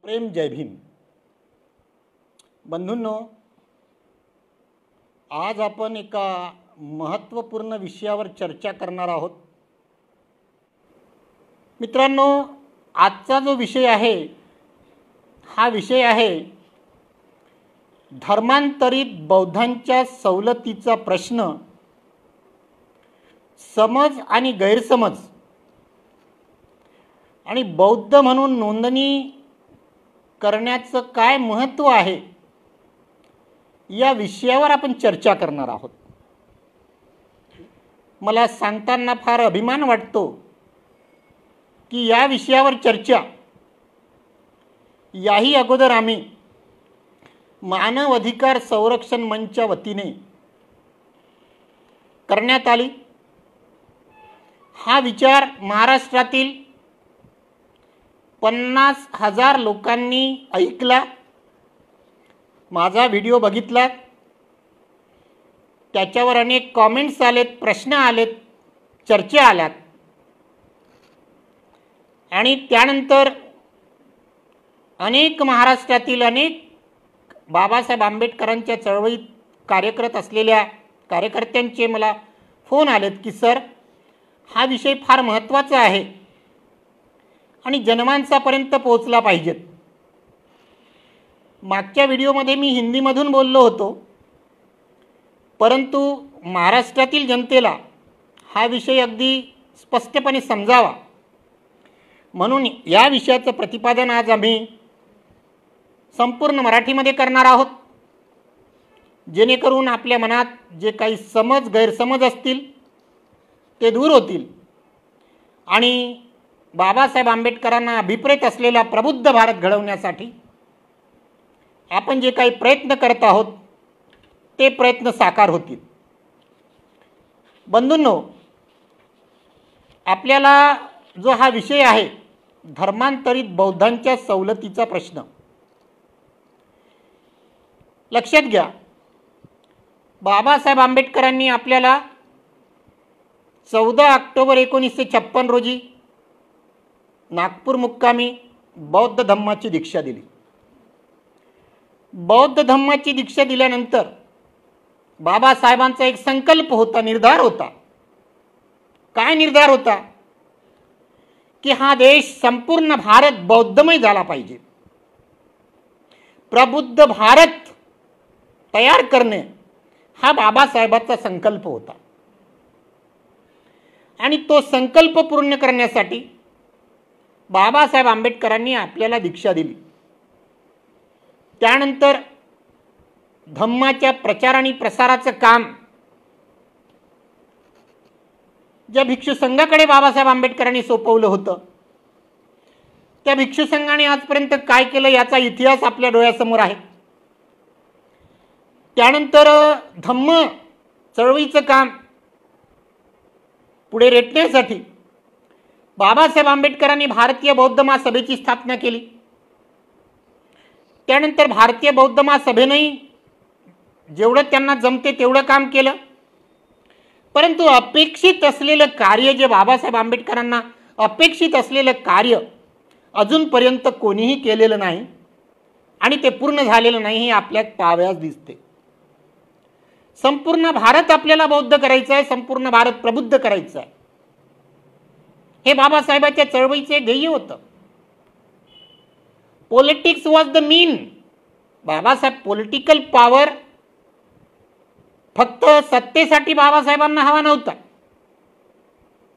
प्रेम जय भीम। बंधूंनो, आज आपण एका महत्त्वपूर्ण विषयावर चर्चा करणार आहोत। मित्रांनो, आजचा जो विषय आहे हा विषय आहे धर्मांतरित बौद्धांच्या सवलतीचा प्रश्न, समज आणि गैरसमज आणि बौद्ध म्हणून नोंदणी करण्याचं काय महत्त्व आहे या विषयावर आपण चर्चा करणार आहोत। मला सांगताना फार अभिमान वाटतो की या विषयावर चर्चा याही अगोदर आम्ही मानव अधिकार संरक्षण मंचच्या वतीने करण्यात आली। हा विचार महाराष्ट्रातील 50,000 लोकांनी ऐकला, माझा व्हिडिओ बघितला, त्याच्यावर अनेक कमेंट्स आलेत, प्रश्न आलेत, चर्चा आल्यात आणि त्यानंतर अनेक महाराष्ट्रातील अनेक बाबासाहेब आंबेडकरांच्या चळवळीत कार्यरत असलेल्या कार्यकर्त्यांचे मला फोन आलेत की सर, हा विषय फार महत्त्वाचा आहे आणि जनमानसापर्यंत पोहोचला पाहिजेत। मागच्या व्हिडिओमध्ये मी हिंदीमधून बोललो होतो, परंतु महाराष्ट्रातील जनतेला हा विषय अगदी स्पष्टपणे समजावा म्हणून या विषयाचं प्रतिपादन आज आम्ही संपूर्ण मराठीमध्ये करणार आहोत, जेणेकरून आपल्या मनात जे काही समज गैरसमज असतील ते दूर होतील आणि बाबासाहेब आंबेडकरांना अभिप्रेत असलेला प्रबुद्ध भारत घडवण्यासाठी आपण जे काही प्रयत्न करत आहोत ते प्रयत्न साकार होतील। बंधूंनो, आपल्याला जो हा विषय आहे धर्मांतरित बौद्धांच्या सवलतीचा प्रश्न, लक्षात घ्या, बाबासाहेब आंबेडकरांनी आपल्याला 14 ऑक्टोबर 1956 रोजी नागपूर मुक्कामी बौद्ध धम्माची दीक्षा दिली। बौद्ध धम्माची दीक्षा दिल्यानंतर बाबासाहेबांचा एक संकल्प होता, निर्धार होता। काय निर्धार होता? की हा देश संपूर्ण भारत बौद्धमय झाला पाहिजे, प्रबुद्ध भारत तयार करणे हा बाबासाहेबांचा संकल्प होता आणि तो संकल्प पूर्ण करण्यासाठी बाबासाहेब आंबेडकरांनी आपल्याला दीक्षा दिली। त्यानंतर धम्माच्या प्रचार आणि प्रसाराचं काम ज्या भिक्षू संघाकडे बाबासाहेब आंबेडकरांनी सोपवलं होतं, त्या भिक्षू संघाने आजपर्यंत काय केलं याचा इतिहास आपल्या डोळ्यासमोर आहे। त्यानंतर धम्म चळवळीचं काम पुढे रेटण्यासाठी बाबासाहेब आंबेडकरांनी भारतीय बौद्ध महासभेची स्थापना केली। त्यानंतर भारतीय बौद्ध महासभेनेही जेवढं त्यांना जमते तेवढं काम केलं, परंतु अपेक्षित असलेलं कार्य, जे बाबासाहेब आंबेडकरांना अपेक्षित असलेलं कार्य अजूनपर्यंत कोणीही केलेलं नाही आणि ते पूर्ण झालेलं नाही हे आपल्यात पाहावयास दिसते। संपूर्ण भारत आपल्याला बौद्ध करायचं आहे, संपूर्ण भारत प्रबुद्ध करायचं आहे, हे बाबासाहेबांच्या चळवळीचे ध्येय होतं। Politics was the mean. Babasaheb political power फक्त सत्तेसाठी बाबासाहेबांना हवा नव्हता,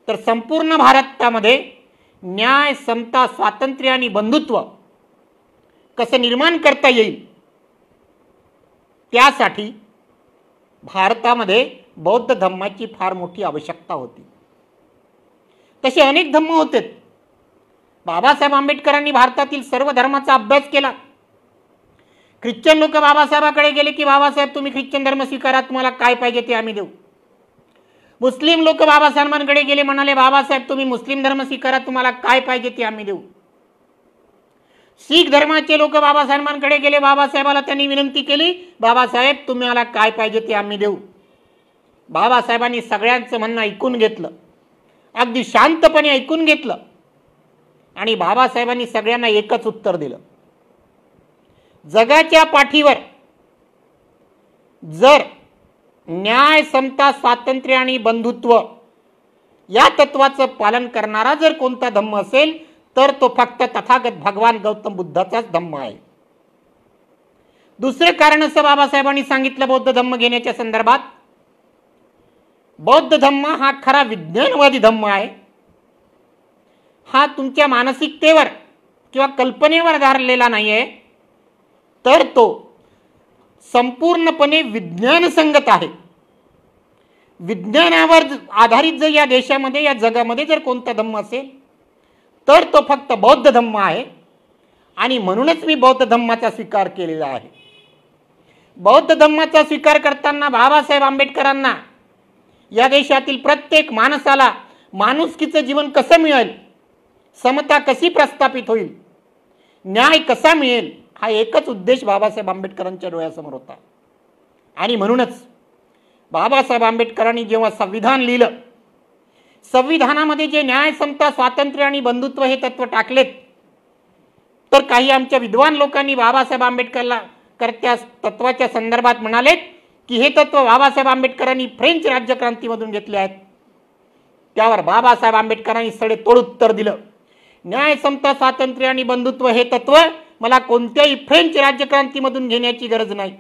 तर संपूर्ण भारतामध्ये न्याय, समता, स्वातंत्र्य आणि बंधुत्व कसं निर्माण करता येईल त्यासाठी भारतामध्ये बौद्ध धम्माची फार मोठी आवश्यकता होती। तसे अनेक धम्म होते। बाबासाहेब आंबेडकरांनी भारतातील सर्व धर्माचा अभ्यास केला। ख्रिश्चन लोक बाबासाहेबांकडे गेले की बाबासाहेब तुम्ही ख्रिश्चन धर्म स्वीकारा, तुम्हाला काय पाहिजे ते आम्ही देऊ। मुस्लिम लोक बाबासाहेबांकडे गेले, म्हणाले बाबासाहेब तुम्ही मुस्लिम धर्म स्वीकारा, तुम्हाला काय पाहिजे ते आम्ही देऊ। शीख धर्माचे लोक बाबासाहेबांकडे गेले, बाबासाहेबाला त्यांनी विनंती केली, बाबासाहेब तुम्हाला काय पाहिजे ते आम्ही देऊ। बाबासाहेबांनी सगळ्यांचं म्हणणं ऐकून घेतलं, अगदी शांतपणे ऐकून घेतलं आणि बाबासाहेबांनी सगळ्यांना एकच उत्तर दिलं, जगाच्या पाठीवर जर न्याय, समता, स्वातंत्र्य आणि बंधुत्व या तत्वाचं पालन करणारा जर कोणता धम्म असेल तर तो फक्त तथागत भगवान गौतम बुद्धाचाच धम्म आहे. दुसरे कारण असं बाबासाहेबांनी सांगितलं बौद्ध धम्म घेण्याच्या संदर्भात, बौद्ध धम्म हा खरा विज्ञानवादी धम्म आहे. हा तुमच्या मानसिकतेवर किंवा कल्पनेवर आधारलेला नाही आहे, तर तो संपूर्णपणे विज्ञानसंगत आहे. विज्ञानावर आधारित जर या देशामध्ये, या जगामध्ये जर कोणता धम्म असेल तर तो फक्त बौद्ध धम्म आहे. आणि म्हणूनच मी बौद्ध धम्माचा स्वीकार केलेला आहे. बौद्ध धम्माचा स्वीकार करताना बाबासाहेब आंबेडकरांना या देशातील प्रत्येक माणसाला माणुसकीचं जीवन कसं मिळेल, समता कशी प्रस्थापित होईल, न्याय कसा मिळेल, हा एकच उद्देश बाबासाहेब आंबेडकरांच्या डोळ्यासमोर होता. आणि म्हणूनच बाबासाहेब आंबेडकरांनी जेव्हा संविधान लिहिलं, संविधानामध्ये जे न्याय, समता, स्वातंत्र्य आणि बंधुत्व हे तत्व टाकलेत, तर काही आमच्या विद्वान लोकांनी बाबासाहेब आंबेडकरला त्या तत्वाच्या संदर्भात म्हणालेत की हे तत्व बाबासाहेब आंबेडकरांनी फ्रेंच राज्यक्रांतीमधून घेतले आहेत. त्यावर बाबासाहेब आंबेडकरांनी सडेतोड उत्तर दिलं, न्याय, समता, स्वातंत्र्य आणि बंधुत्व हे तत्व मला कोणत्याही फ्रेंच राज्यक्रांतीमधून घेण्याची गरज नाही,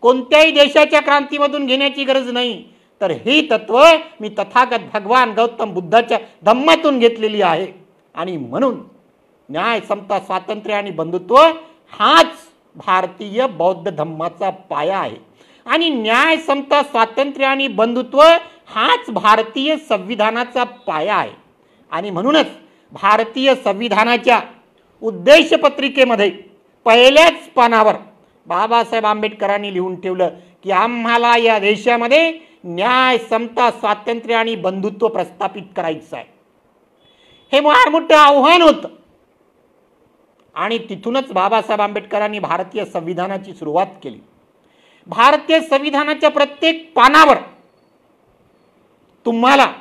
कोणत्याही देशाच्या क्रांतीमधून घेण्याची गरज नाही, तर ही तत्व मी तथागत भगवान गौतम बुद्धाच्या धम्मातून घेतलेली आहे. आणि म्हणून न्याय, समता, स्वातंत्र्य आणि बंधुत्व हाच भारतीय बौद्ध धम्माचा पाया आहे. आणि न्याय, समता, स्वातंत्र्य आणि बंधुत्व हाच भारतीय संविधानाचा पाया आहे. आणि म्हणूनच भारतीय संविधानाच्या उद्देशपत्रिकेमध्ये पहिल्याच पानावर बाबासाहेब आंबेडकरांनी लिहून ठेवलं की आम्हाला या देशामध्ये न्याय, समता, स्वातंत्र्य आणि बंधुत्व प्रस्थापित करायचं आहे. हे फार मोठं आव्हान होतं. आणि तिथूनच बाबासाहेब आंबेडकरांनी भारतीय संविधानाची सुरुवात केली. भारतीय संविधानाच्या प्रत्येक पानावर तुम्हाला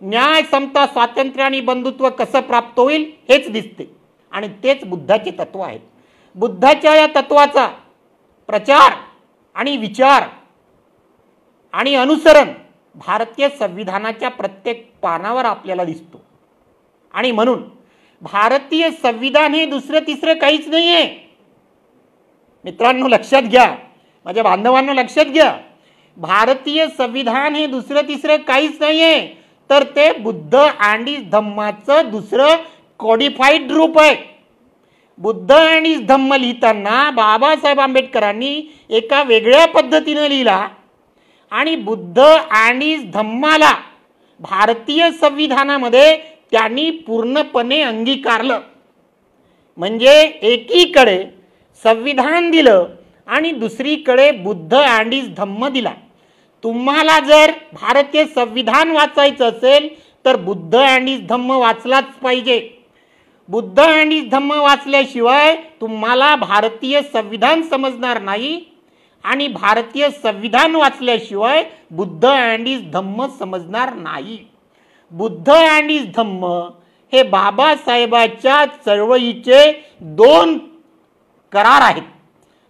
न्याय, समता, स्वातंत्र्य आणि बंधुत्व कसं प्राप्त होईल हेच दिसते. आणि तेच बुद्धाचे तत्व आहेत. बुद्धाच्या या तत्वाचा प्रचार आणि विचार आणि अनुसरण भारतीय संविधानाच्या प्रत्येक पानावर आपल्याला दिसतो. आणि म्हणून भारतीय संविधान हे दुसरं तिसरं काहीच नाही आहे. मित्रांनो लक्षात घ्या, माझ्या बांधवांनो लक्षात घ्या, भारतीय संविधान हे दुसरं तिसरं काहीच नाही आहे, तर ते बुद्ध आणि धम्माचं दुसरं कॉडिफाईड रूप आहे. बुद्ध आणि धम्म लिहिताना बाबासाहेब आंबेडकरांनी एका वेगळ्या पद्धतीने लिहिला आणि बुद्ध आणि धम्माला भारतीय संविधानामध्ये त्यांनी पूर्णपणे अंगीकारलं. म्हणजे एकीकडे संविधान दिलं आणि दुसरीकडे बुद्ध आणि धम्म दिला. तुम्हाला जर भारतीय संविधान वाचायचं असेल तर बुद्ध आणि धम्म वाचलाच पाहिजे. बुद्ध आणि धम्म वाचल्याशिवाय तुम्हाला भारतीय संविधान समजणार नाही आणि भारतीय संविधान वाचल्याशिवाय बुद्ध आणि धम्म समजणार नाही. बुद्ध आणि धम्म हे बाबासाहेबाच्या चळवळीचे दोन करार आहेत,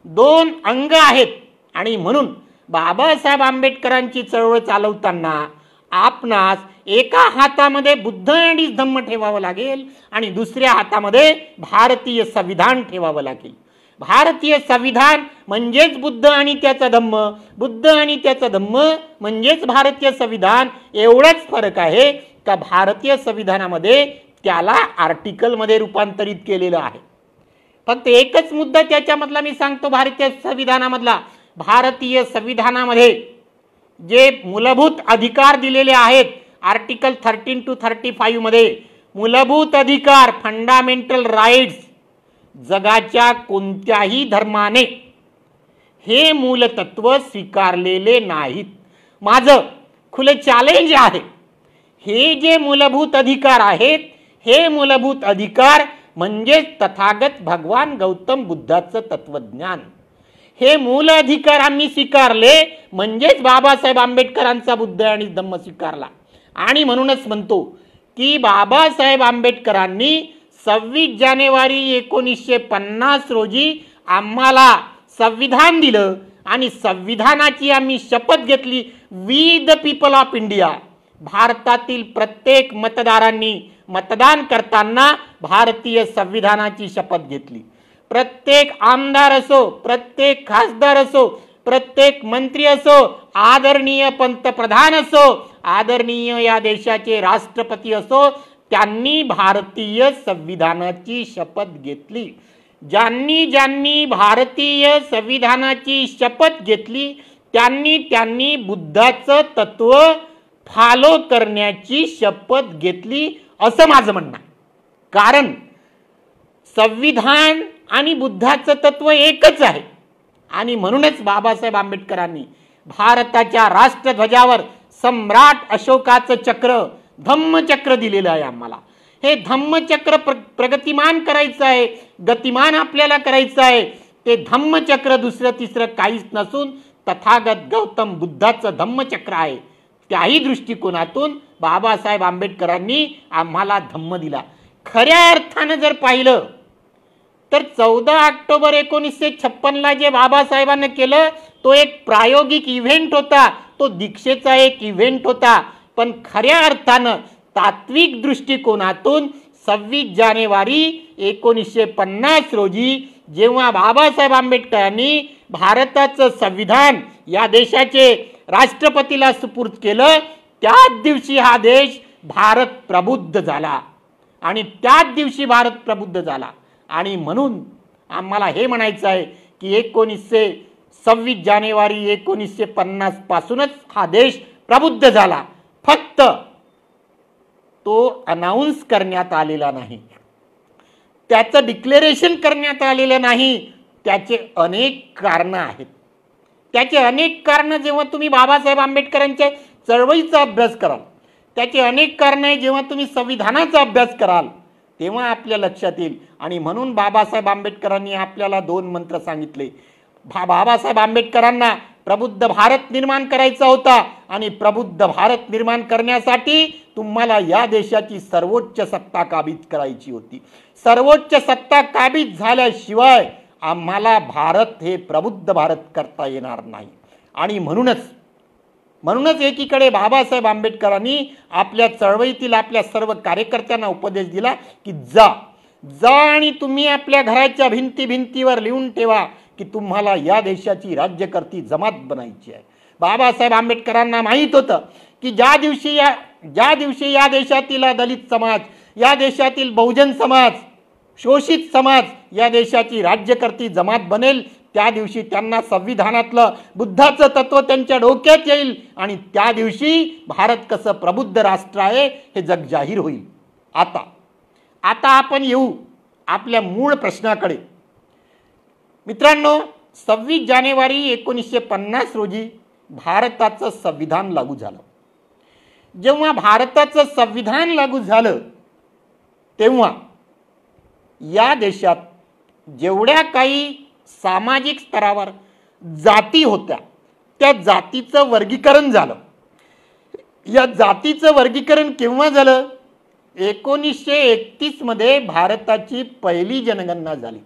दोन अंग आहेत. आणि म्हणून बाबासाहेब आंबेडकरांची चळवळ चालवताना आपणास एका हातामध्ये बुद्ध आणि धम्म ठेवावं लागेल आणि दुसऱ्या हातामध्ये भारतीय संविधान ठेवावं लागेल. भारतीय संविधान म्हणजेच बुद्ध आणि त्याचा धम्म, बुद्ध आणि त्याचा धम्म म्हणजेच भारतीय संविधान. एवढाच फरक आहे का भारतीय संविधानामध्ये त्याला आर्टिकलमध्ये रूपांतरित केलेलं आहे. फक्त एकच मुद्दा त्याच्यामधला मी सांगतो. भारतीय संविधानामधला, भारतीय संविधानामध्ये जे मूलभूत अधिकार दिलेले आहेत आर्टिकल 13 to 35 मध्ये, मूलभूत अधिकार, फंडामेंटल राईट्स, जगाच्या कोणत्याही धर्माने हे मूलतत्व स्वीकारलेले नाहीत. माझं खुलं चॅलेंज आहे, हे जे मूलभूत अधिकार आहेत हे मूलभूत अधिकार म्हणजेच तथागत भगवान गौतम बुद्धाचं तत्वज्ञान, हे मूल अधिकार आम्ही स्वीकारले म्हणजेच बाबासाहेब आंबेडकरांचा बुद्ध आणि धम्म स्वीकारला. आणि म्हणूनच म्हणतो की बाबासाहेब आंबेडकरांनी 26 जानेवारी 1950 रोजी आम्हाला संविधान दिलं आणि संविधानाची आम्ही शपथ घेतली. We the people of India, भारतातील प्रत्येक मतदारांनी मतदान करताना भारतीय संविधानाची शपथ घेतली. प्रत्येक आमदार असो, प्रत्येक खासदार असो, प्रत्येक मंत्री असो, आदरणीय पंतप्रधान असो, आदरणीय या देशाचे राष्ट्रपती असो, त्यांनी भारतीय संविधानाची शपथ घेतली. ज्यांनी ज्यांनी भारतीय संविधानाची शपथ घेतली त्यांनी बुद्धाचं तत्व फॉलो करण्याची शपथ घेतली असं माझं म्हणणं आहे. कारण संविधान आणि बुद्धाचं तत्व एकच आहे आणि म्हणूनच बाबासाहेब आंबेडकरांनी भारताच्या राष्ट्रध्वजावर सम्राट अशोकाचं चक्र, धम्मचक्र दिलेलं आहे आम्हाला. हे धम्मचक्र प्रगतिमान करायचं आहे, गतिमान आपल्याला करायचं आहे. ते धम्मचक्र दुसरं तिसरं काहीच नसून तथागत गौतम बुद्धाचं धम्मचक्र आहे. त्याही दृष्टिकोनातून बाबासाहेब आंबेडकरांनी आम्हाला धम्म दिला. खऱ्या अर्थानं जर पाहिलं तर 14 ऑक्टोबर 1956ला जे बाबासाहेबांनी केलं तो एक प्रायोगिक इव्हेंट होता, तो दीक्षेचा एक इव्हेंट होता. पण खऱ्या अर्थानं तात्विक दृष्टिकोनातून 26 जानेवारी 1950 रोजी जेव्हा बाबासाहेब आंबेडकरांनी भारताचं संविधान या देशाचे राष्ट्रपतीला सुपूर्द केलं, त्याच दिवशी हा देश भारत प्रबुद्ध झाला आणि त्याच दिवशी भारत प्रबुद्ध झाला. आणि म्हणून आम्हाला हे म्हणायचं आहे की 26 जानेवारी 1950 पासूनच हा देश प्रबुद्ध झाला. फक्त तो अनाऊन्स करण्यात आलेला नाही, त्याचं डिक्लेरेशन करण्यात आलेलं नाही. त्याचे अनेक कारणं आहेत. त्याचे अनेक कारणं जेव्हा तुम्ही बाबासाहेब आंबेडकरांच्या चळवळीचा अभ्यास कराल, त्याचे अनेक कारणं आहे जेव्हा तुम्ही संविधानाचा अभ्यास कराल तेव्हा आपल्या लक्षात येईल. आणि म्हणून बाबासाहेब आंबेडकरांनी आपल्याला 2 मंत्र सांगितले. बाबासाहेब आंबेडकरांना प्रबुद्ध भारत निर्माण करायचा होता आणि प्रबुद्ध भारत निर्माण करण्यासाठी तुम्हाला या देशाची सर्वोच्च सत्ता काबीज करायची होती. सर्वोच्च सत्ता काबीज झाल्याशिवाय आम्हाला भारत हे प्रबुद्ध भारत करता येणार नाही. आणि म्हणूनच एकीकडे बाबासाहेब आंबेडकरांनी आपल्या चळवळीतील आपल्या सर्व कार्यकर्त्यांना उपदेश दिला की जा आणि तुम्ही आपल्या घराच्या भिंतीवर लिहून ठेवा की तुम्हाला या देशाची राज्यकर्ती जमात बनायची आहे. बाबासाहेब आंबेडकरांना माहीत होतं की ज्या दिवशी या देशातील दलित समाज, या देशातील बहुजन समाज, शोषित समाज या देशाची राज्यकर्ती जमात बनेल, त्या दिवशी त्यांना संविधानातलं बुद्धाचं तत्व त्यांच्या डोक्यात येईल आणि त्या दिवशी भारत कसं प्रबुद्ध राष्ट्र आहे हे जग जाहीर होईल. आता आपण येऊ आपल्या मूळ प्रश्नाकडे. मित्रांनो, 26 जानेवारी 1950 रोजी भारताचं संविधान लागू झालं. जेव्हा भारताचं संविधान लागू झालं तेव्हा या देशात जेवढ्या काही सामाजिक स्तरावर जाती होत्या त्या जातीचं वर्गीकरण झालं. या जातीचं वर्गीकरण केव्हा झालं? 1931 मध्ये भारताची पहिली जनगणना झाली.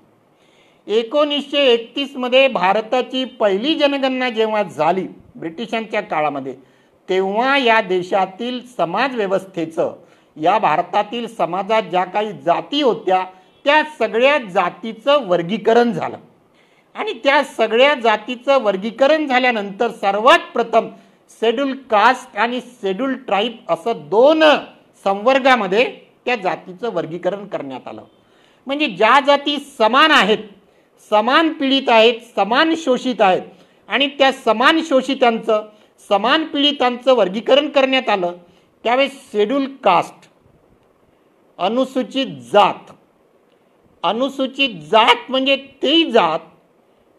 1931 मध्ये भारताची पहिली जनगणना जेव्हा झाली ब्रिटिशांच्या काळामध्ये, तेव्हा या देशातील समाज व्यवस्थेचं, या भारतातील समाजात ज्या काही जाती होत्या त्या सगळ्या जातीचं वर्गीकरण झालं. आणि त्या सगळ्या जातीचं वर्गीकरण झाल्यानंतर सर्वात प्रथम शेड्यूल कास्ट आणि शेड्यूल ट्राईब असं 2 संवर्गामध्ये त्या जातीचं वर्गीकरण करण्यात आलं. म्हणजे ज्या जाती समान आहेत, समान पीडित आहेत, समान शोषित आहेत आणि त्या समान शोषितांचं, समान पीडितांचं वर्गीकरण करण्यात आलं. त्यावेळेस शेड्यूल कास्ट, अनुसूचित जात, अनुसूचित जात म्हणजे ती जात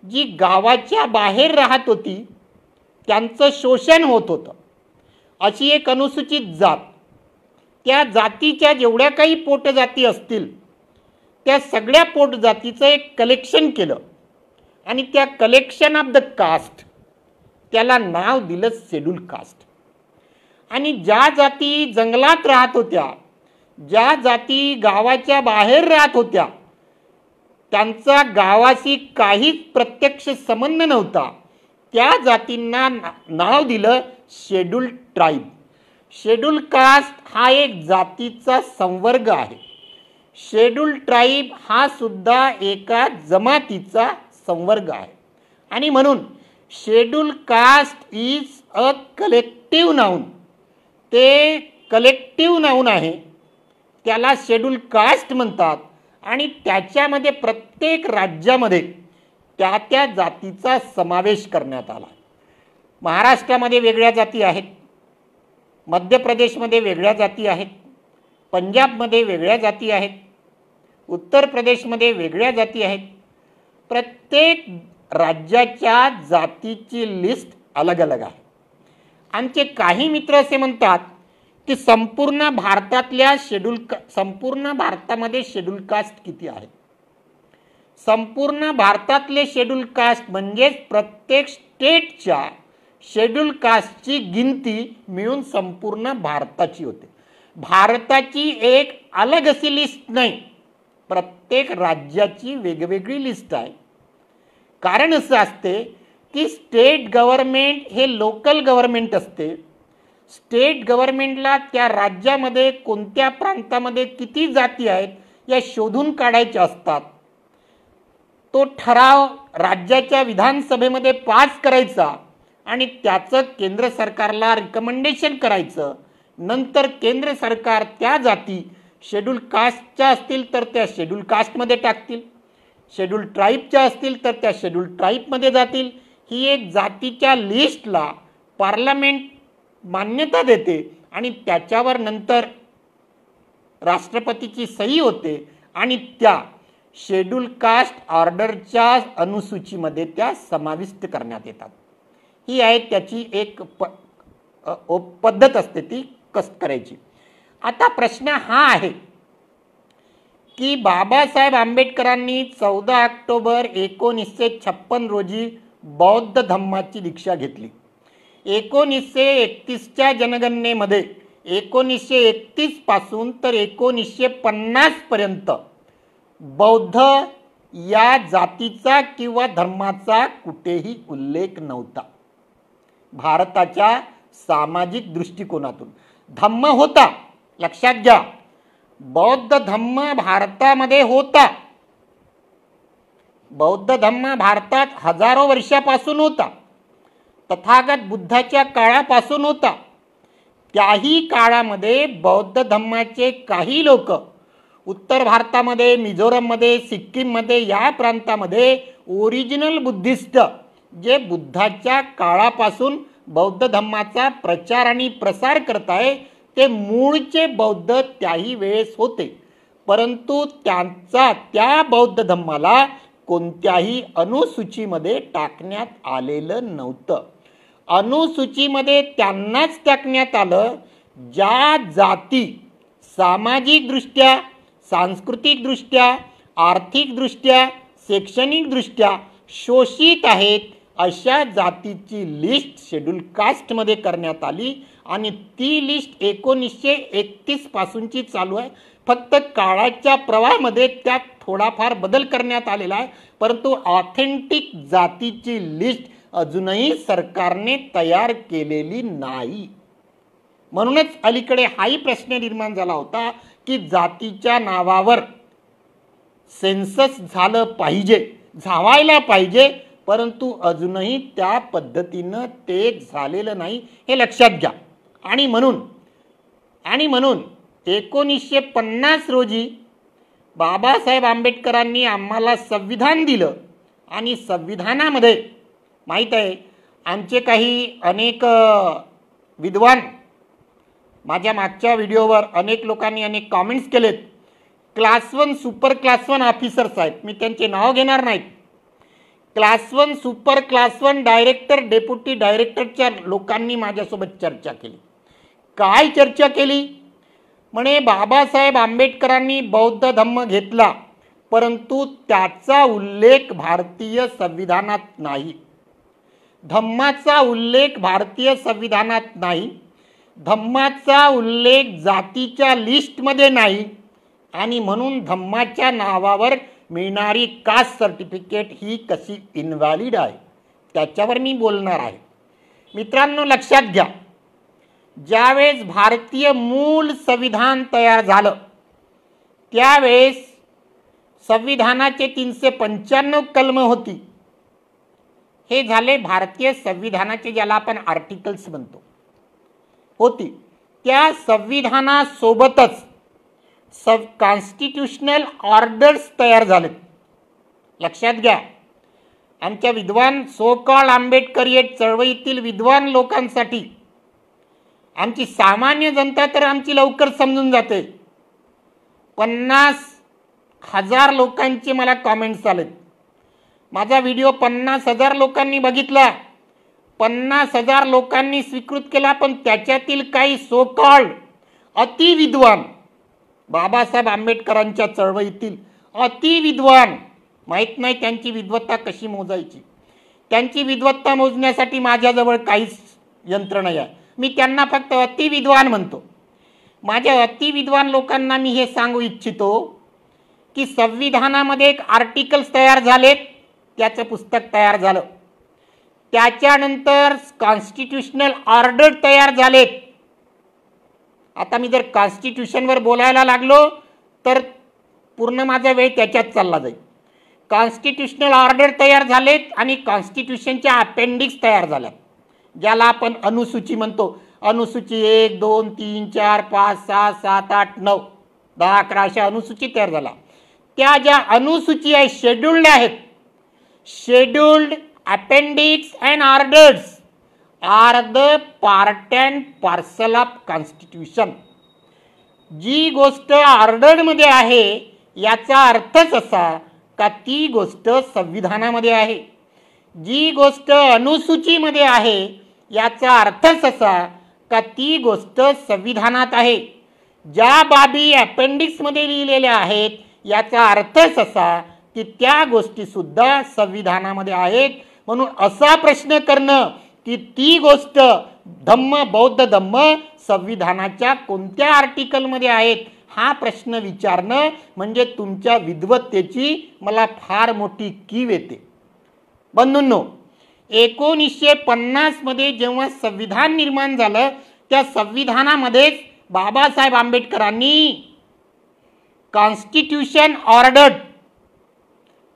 जी गावाच्या बाहेर राहत होती, त्यांचं शोषण होत होतं, अशी एक अनुसूचित जात. त्या जातीच्या जेवढ्या काही पोटजाती असतील त्या सगळ्या पोटजातीचं एक कलेक्शन केलं आणि त्या कलेक्शन ऑफ द कास्ट त्याला नाव दिलं शेड्यूल कास्ट. आणि ज्या जाती जंगलात राहत होत्या, ज्या जाती गावाच्या बाहेर राहत होत्या, त्यांचा गावाशी काहीच प्रत्यक्ष संबंध नव्हता, त्या जातींना नाव दिलं शेड्यूल ट्राईब. शेड्यूल कास्ट हा एक जातीचा संवर्ग आहे. शेड्यूल ट्राईब हा सुद्धा एका जमातीचा संवर्ग आहे. आणि म्हणून schedule caste is a collective noun. ते कलेक्टिव्ह नाऊन आहे, त्याला शेड्यूल कास्ट म्हणतात. आणि त्याच्यामध्ये प्रत्येक राज्यामध्ये त्या त्या जातीचा समावेश करण्यात आला. महाराष्ट्रामध्ये वेगळ्या जाती आहेत, मध्य प्रदेशमध्ये वेगळ्या जाती आहेत, पंजाबमध्ये वेगळ्या जाती आहेत, उत्तर प्रदेशमध्ये वेगळ्या जाती आहेत. प्रत्येक राज्याच्या जातीची लिस्ट अलग अलग आहे. आमचे काही मित्र असे म्हणतात की संपूर्ण भारतामध्ये शेड्यूल कास्ट किती आहेत. संपूर्ण भारतातले शेड्यूल कास्ट म्हणजेच प्रत्येक स्टेटच्या शेड्यूल कास्टची गिनती मिळून संपूर्ण भारताची होते. भारताची एक अलग अशी लिस्ट नाही, प्रत्येक राज्याची वेगवेगळी लिस्ट आहे. कारण असं असते की स्टेट गव्हर्नमेंट हे लोकल गव्हर्नमेंट असते. स्टेट गव्हर्नमेंटला त्या राज्यामध्ये कोणत्या प्रांतामध्ये किती जाती आहेत या शोधून काढायच्या असतात. तो ठराव राज्याच्या विधानसभेमध्ये पास करायचा आणि त्याचं केंद्र सरकारला रिकमेंडेशन करायचं. नंतर केंद्र सरकार त्या जाती शेड्यूल कास्टच्या असतील तर त्या शेड्यूल कास्टमध्ये टाकतील, शेड्यूल ट्राईबच्या असतील तर त्या शेड्यूल ट्राईबमध्ये जातील. ही एक जातीच्या लिस्टला पार्लमेंट मान्यता देते आणि त्याच्यावर नंतर राष्ट्रपतीची सही होते आणि त्या शेड्यूल कास्ट ऑर्डरच्या अनुसूचीमध्ये त्या समाविष्ट करण्यात येतात. ही आहे त्याची एक पद्धत असते ती कस करायची. आता प्रश्न हा आहे की बाबासाहेब आंबेडकरांनी 14 ऑक्टोबर 1956 रोजी बौद्ध धम्माची दीक्षा घेतली. 1931च्या जनगणनेमध्ये 1931 पासून तर 1950 पर्यंत बौद्ध या जातीचा किंवा धर्माचा कुठेही उल्लेख नव्हता. भारताच्या सामाजिक दृष्टिकोनातून धम्म होता, लक्षात घ्या, बौद्ध धम्म भारतामध्ये होता. बौद्ध धम्म भारतात हजारो वर्षापासून होता, तथागत बुद्धाच्या काळापासून होता. त्याही काळामध्ये बौद्ध धम्माचे काही लोक उत्तर भारतामध्ये, मिझोरममध्ये, सिक्कीममध्ये या प्रांतामध्ये ओरिजिनल बुद्धिस्ट जे बुद्धाच्या काळापासून बौद्ध धम्माचा प्रचार आणि प्रसार करत आहे ते मूळचे बौद्ध त्याही वेळेस होते. परंतु त्या बौद्ध धम्माला कोणत्याही अनुसूचीमध्ये टाकण्यात आलेलं नव्हतं. अनुसूचीमध्ये त्यांनाच टाकण्यात आलं ज्या जाती सामाजिकदृष्ट्या, सांस्कृतिकदृष्ट्या, आर्थिकदृष्ट्या, शैक्षणिकदृष्ट्या शोषित आहेत अशा जातीची लिस्ट शेड्यूल कास्टमध्ये करण्यात आली. आणि ती लिस्ट 1931 पासूनची चालू आहे. फक्त काळाच्या प्रवाहामध्ये त्यात थोडाफार बदल करण्यात आलेला आहे, परंतु ऑथेंटिक जातीची लिस्ट अजूनही सरकारने तयार केलेली नाही. म्हणूनच अलीकडे हाही प्रश्न निर्माण झाला होता की जातीच्या नावावर सेन्सस झालं पाहिजे, झावायला पाहिजे, परंतु अजूनही त्या पद्धतीनं ते झालेलं नाही, हे लक्षात घ्या. आणि म्हणून 1950 रोजी बाबासाहेब आंबेडकरांनी आम्हाला संविधान दिलं आणि संविधानामध्ये माहीत आहे आमचे काही अनेक विद्वान, माझ्या मागच्या व्हिडिओवर अनेक लोकांनी अनेक कॉमेंट्स केलेत. क्लास 1 सुपर क्लास 1 ऑफिसर्स आहेत, मी त्यांचे नाव घेणार नाहीत. Class 1 super class 1 director, deputy डायरेक्टरच्या लोकांनी माझ्यासोबत चर्चा केली. काय चर्चा केली? म्हणे बाबासाहेब आंबेडकरांनी बौद्ध धम्म घेतला, परंतु त्याचा उल्लेख भारतीय संविधानात नाही. धम्माचा उल्लेख भारतीय संविधानात नाही, धम्माचा उल्लेख जातीच्या लिस्टमध्ये नाही आणि म्हणून धम्माच्या नावावर मिळणारी कास्ट सर्टिफिकेट ही कशी इनव्हॅलिड आहे त्याच्यावर मी बोलणार आहे. मित्रांनो, लक्षात घ्या, ज्यावेळेस भारतीय मूळ संविधान तयार झालं त्यावेळेस संविधानाचे 395 कलम होती. हे झाले भारतीय संविधानाचे, ज्याला आपण आर्टिकल्स म्हणतो, होती. त्या संविधानासोबतच कॉन्स्टिट्यूशनल ऑर्डर्स तयार झालेत. लक्षात घ्या, आमच्या विद्वान सो कॉल्ड आंबेडकरियट चळवळीतील विद्वान लोकांसाठी, आमची सामान्य जनता तर आमची लवकर समजून जाते. 50,000 लोकांचे मला कॉमेंट्स आलेत. माझा व्हिडिओ 50,000 लोकांनी बघितला, 50,000 लोकांनी स्वीकृत केला. पण त्याच्यातील काही सो कॉल्ड अतिविद्वान, बाबासाहेब आंबेडकरांच्या चळवळीतील अतिविद्वान, माहीत नाही त्यांची विद्वत्ता कशी मोजायची. त्यांची विद्वत्ता मोजण्यासाठी माझ्याजवळ काहीच यंत्र नाही आहे. मी त्यांना फक्त अतिविद्वान म्हणतो. माझ्या अतिविद्वान लोकांना मी हे सांगू इच्छितो की संविधानामध्ये एक आर्टिकल्स तयार झालेत, त्याचं पुस्तक तयार झालं. त्याच्यानंतर कॉन्स्टिट्यूशनल ऑर्डर तयार झालेत. आता मी जर कॉन्स्टिट्यूशनवर बोलायला लागलो तर पूर्ण माझा वेळ त्याच्यात चालला जाईल. कॉन्स्टिट्यूशनल ऑर्डर तयार झालेत आणि कॉन्स्टिट्यूशनच्या अपेंडिक्स तयार झाल्यात, ज्याला आपण अनुसूची म्हणतो. अनुसूची 1, 2, 3, 4, 5, 6, 7, 8, 9, 10, 11 अशा अनुसूची तयार झाल्या. त्या ज्या अनुसूची आहे शेड्युल्ड आहेत. Scheduled, appendix and orders are the part and parcel of constitution. जी गोष्ट ऑर्डरमध्ये आहे याचा अर्थच असा का ती गोष्ट संविधानामध्ये आहे. जी गोष्ट अनुसूचीमध्ये आहे याचा अर्थच असा का ती गोष्ट संविधानात आहे. ज्या बाबी अपेंडिक्समध्ये लिहिलेल्या आहेत याचा अर्थच असा की त्या गोष्टीसुद्धा संविधानामध्ये आहेत. म्हणून असा प्रश्न करणं की ती गोष्ट धम्म, बौद्ध धम्म संविधानाच्या कोणत्या आर्टिकलमध्ये आहेत, हा प्रश्न विचारणं म्हणजे तुमच्या विद्वत्तेची मला फार मोठी कीव येते. बंधूंनो, 1950 मध्ये जेव्हा संविधान निर्माण झालं त्या संविधानामध्येच बाबासाहेब आंबेडकरांनी constitution order,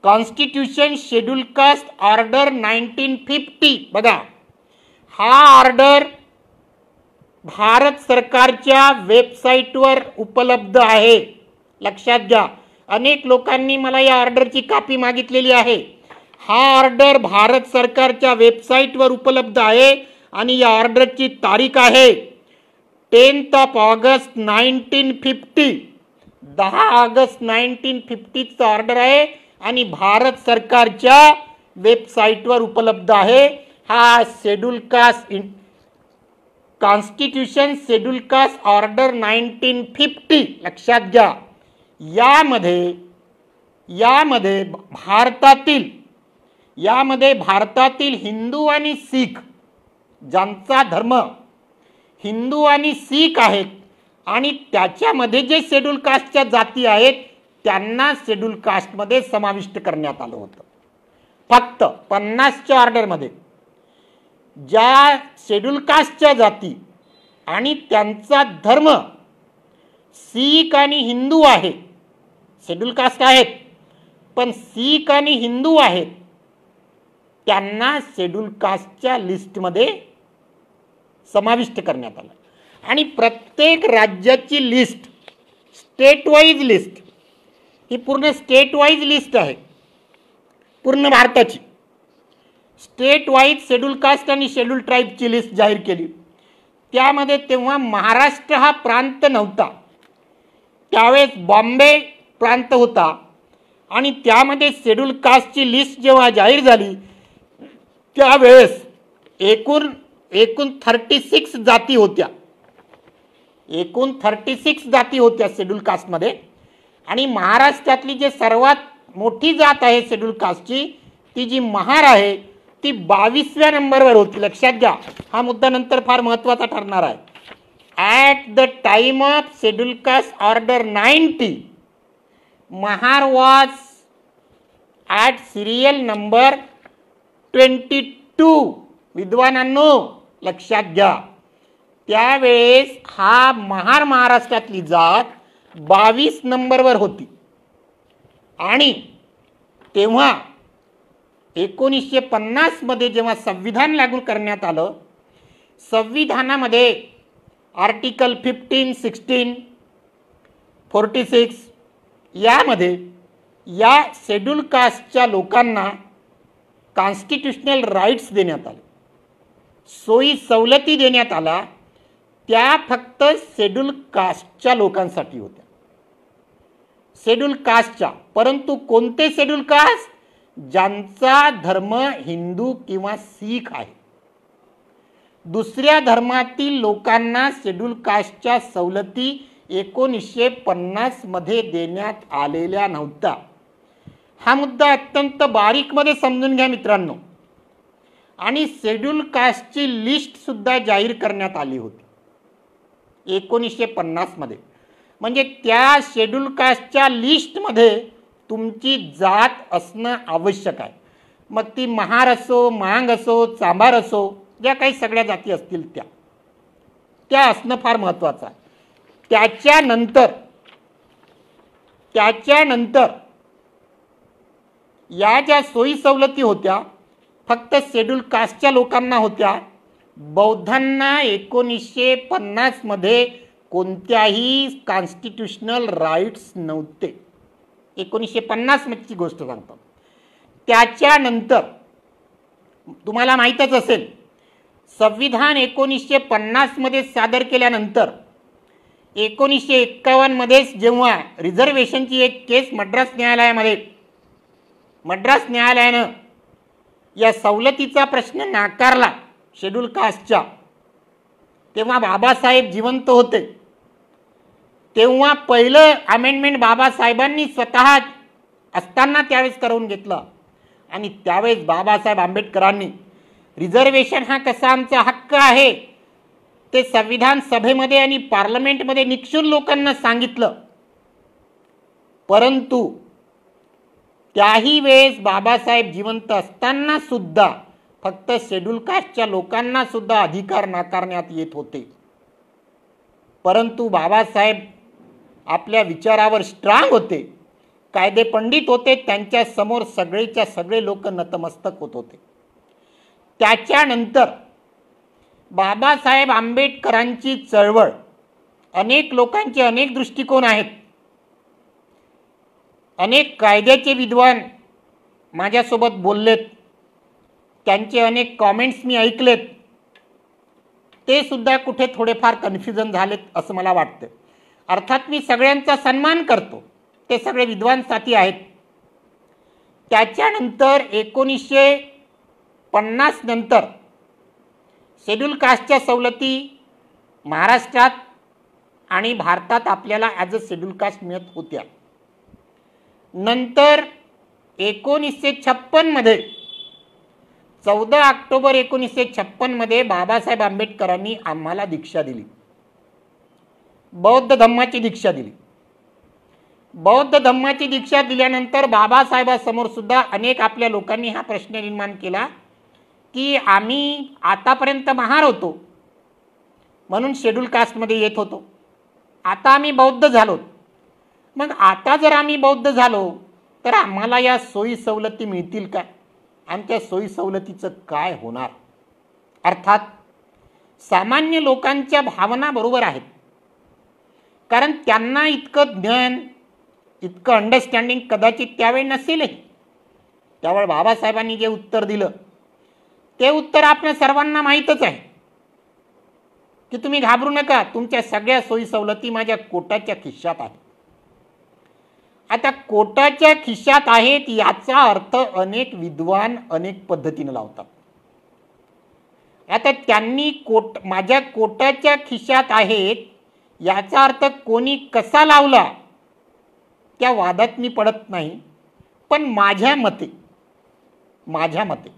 constitution schedule caste order 1950, बघा हा ऑर्डर भारत सरकारच्या वेबसाईटवर उपलब्ध आहे. लक्षात घ्या, अनेक लोकांनी मला या ऑर्डरची कॉपी मागितलेली आहे. हा ऑर्डर भारत सरकारच्या वेबसाईटवर उपलब्ध आहे आणि या ऑर्डरची तारीख आहे 10 ऑगस्ट 1950. 10 ऑगस्ट 1950चा ऑर्डर आहे आणि भारत सरकारच्या वेबसाईटवर उपलब्ध आहे. हा schedule caste constitution schedule caste order 1950. लक्षात घ्या, यामध्ये भारतातील हिंदू आणि शीख, ज्यांचा धर्म हिंदू आणि शीख आहेत आणि त्याच्यामध्ये जे शेड्यूल कास्टच्या जाती आहेत त्यांना शेड्यूल कास्टमध्ये समाविष्ट करण्यात आलं होतं. फक्त 50च्या ऑर्डरमध्ये ज्या शेड्यूल कास्टच्या जाती आणि त्यांचा धर्म शीख आणि हिंदू आहे, शेड्यूल कास्ट आहेत पण शीख आणि हिंदू आहेत, त्यांना शेड्यूल कास्टच्या लिस्टमध्ये समाविष्ट करण्यात आलं. आणि प्रत्येक राज्याची लिस्ट, स्टेट वाईज लिस्ट, ही पूर्ण स्टेट वाईज लिस्ट आहे. पूर्ण भारताची स्टेट वाईज शेड्यूल कास्ट आणि शेड्यूल ट्राईबची लिस्ट जाहीर केली. त्यामध्ये तेव्हा महाराष्ट्र हा प्रांत नव्हता, त्यावेळेस बॉम्बे प्रांत होता आणि त्यामध्ये शेड्यूल कास्टची लिस्ट जेव्हा जाहीर झाली त्यावेळेस एकूण 36 जाती होत्या. एकूण 36 जाती होत्या शेड्यूल कास्टमध्ये आणि महाराष्ट्रातली जे सर्वात मोठी जात आहे शेड्यूल कास्टची, ती जी महार आहे ती 22व्या नंबरवर होती. लक्षात घ्या, हा मुद्दा नंतर फार महत्त्वाचा ठरणार आहे. At the time of schedule caste order 90, Mahar was at serial number 22. विद्वानांनो लक्षात घ्या, त्यावेळेस हा महाराष्ट्रातली जात 22 नंबरवर होती. आणि तेव्हा 1950 मध्ये जेव्हा संविधान लागू करण्यात आलं, संविधानामध्ये आर्टिकल 15, 16, 46 यामध्ये या शेड्यूल कास्टच्या लोकांना कॉन्स्टिट्यूशनल राईट्स देण्यात आले, सोयी सवलती देण्यात आल्या. त्या फक्त शेड्यूल कास्टच्या लोकांसाठी होत्या, शेड्यूल कास्टच्या. परंतु कोणते शेड्यूल कास्ट? ज्यांचा धर्म हिंदू किंवा शीख आहे. दुसऱ्या धर्मातील लोकांना शेड्यूल कास्टच्या सवलती 1950 मध्ये देण्यात आलेल्या नव्हत्या. हा मुद्दा अत्यंत बारीकमध्ये समजून घ्या मित्रांनो. आणि शेड्यूल कास्टची लिस्ट सुद्धा जाहीर करण्यात आली होती 1950 मध्ये. म्हणजे त्या शेड्यूल कास्टच्या लिस्टमध्ये तुमची जात असणं आवश्यक आहे. मग ती महार असो, मांग असो, चांभार असो, ज्या काही सगळ्या जाती असतील त्या असणं फार महत्त्वाचं आहे. त्याच्यानंतर या ज्या सोयी सवलती होत्या फक्त शेड्यूल कास्टच्या लोकांना होत्या. बौद्धांना 1950 मध्ये कोणत्याही कॉन्स्टिट्यूशनल राईट्स नव्हते. 1950 मधची गोष्ट सांगतो. त्याच्यानंतर तुम्हाला माहीतच असेल, संविधान 1950 मध्ये सादर केल्यानंतर 1951 मध्येच जेव्हा रिझर्वेशनची एक केस मद्रास न्यायालयानं या सवलतीचा प्रश्न नाकारला शेड्यूल कास्टच्या, तेव्हा बाबासाहेब जिवंत होते. तेव्हा पहिलं अमेंडमेंट बाबासाहेबांनी स्वतः असताना त्यावेळेस करवून घेतलं. आणि त्यावेळेस बाबासाहेब आंबेडकरांनी रिझर्वेशन हा कसा आमचा हक्क आहे ते संविधान सभेमध्ये आणि पार्लमेंटमध्ये निक्षून लोकांना सांगितलं. परंतु त्याही वेळेस बाबासाहेब जिवंत असताना सुद्धा फक्त शेड्यूल कास्टच्या लोकांना सुद्धा अधिकार नाकारण्यात येत होते. परंतु बाबासाहेब आपल्या विचारावर स्ट्रॉंग होते, कायदे पंडित होते, त्यांच्या समोर सगळेच्या सगळे लोक नतमस्तक होत होते. त्याच्यानंतर बाबासाहेब आंबेडकरांची चळवळ, अनेक लोकांचे अनेक दृष्टिकोन आहेत. अनेक कायद्याचे विद्वान माझ्यासोबत बोललेत, त्यांचे अनेक कॉमेंट्स मी ऐकलेत. ते सुद्धा कुठे थोडेफार कन्फ्युजन झालेत असं मला वाटतं. अर्थात मी सगळ्यांचा सन्मान करतो, ते सगळे विद्वान साथी आहेत. त्याच्यानंतर 1950 नंतर शेड्यूल कास्टच्या सवलती महाराष्ट्रात आणि भारतात आपल्याला ॲज अ शेड्यूल कास्ट मिळत होत्या. नंतर 1956 मध्ये 14 ऑक्टोबर 1956 मध्ये बाबासाहेब आंबेडकरांनी आम्हाला दीक्षा दिली, बौद्ध धम्माची दीक्षा दिली. बौद्ध धम्माची दीक्षा दिल्यानंतर बाबासाहेबांसमोर सुद्धा अनेक आपल्या लोकांनी हा प्रश्न निर्माण केला की आम्ही आतापर्यंत महार होतो म्हणून शेड्यूल कास्टमध्ये येत होतो, आता आम्ही बौद्ध झालो. मग आता जर आम्ही बौद्ध झालो तर आम्हाला या सोयी सवलती मिळतील का? आमच्या सोयी सवलतीचं काय होणार? अर्थात सामान्य लोकांच्या भावना बरोबर आहेत, कारण त्यांना इतकं ज्ञान, इतकं अंडरस्टँडिंग कदाचित त्यावेळी नसेलही. त्यावेळी बाबासाहेबांनी जे उत्तर दिलं ते उत्तर आपल्या सर्वांना माहीतच आहे की तुम्ही घाबरू नका, तुमच्या सगळ्या सोयी सवलती माझ्या कोटाच्या खिशात आहेत. आता कोटाच्या खिशात आहेत याचा अर्थ अनेक विद्वान अनेक पद्धतीने लावतात. आता त्यांनी माझ्या कोटाच्या खिशात आहेत याचा अर्थ कोणी कसा लावला त्या वादात मी पडत नाही. पण माझ्या मते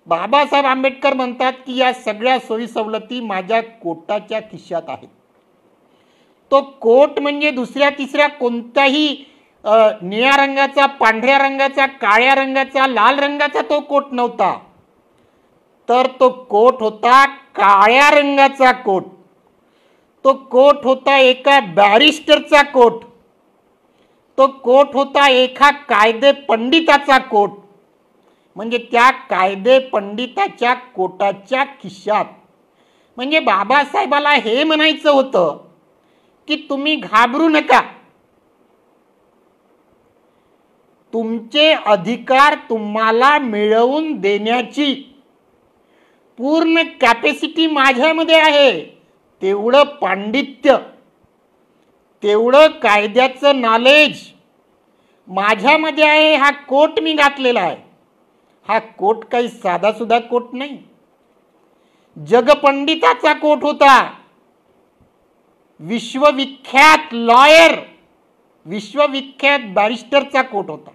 बाबासाहेब आंबेडकर म्हणतात की या सगळ्या सोयी सवलती माझ्या कोटाच्या खिशात आहेत. तो कोट म्हणजे दुसऱ्या तिसऱ्या कोणत्याही निळ्या रंगाचा, पांढऱ्या रंगाचा, काळ्या रंगाचा, लाल रंगाचा तो कोट नव्हता, तर तो कोट होता काळ्या रंगाचा कोट. तो कोट होता एका बॅरिस्टरचा कोट. तो कोट होता एका कायदे पंडिताचा कोट. म्हणजे त्या कायदे पंडिताच्या कोटाच्या खिशात. म्हणजे बाबासाहेबाला हे म्हणायचं होतं की तुम्ही घाबरू नका, तुमचे अधिकार तुम्हाला मिळवून देण्याची पूर्ण कॅपॅसिटी माझ्यामध्ये आहे. तेवढं पांडित्य, तेवढं कायद्याचं नॉलेज माझ्यामध्ये आहे. हा कोट मी घातलेला आहे. हा कोट काही साधासुद्धा कोट नाही, जगपंडिताचा कोट होता. विश्वविख्यात लॉयर, विश्वविख्यात बॅरिस्टरचा कोट होता.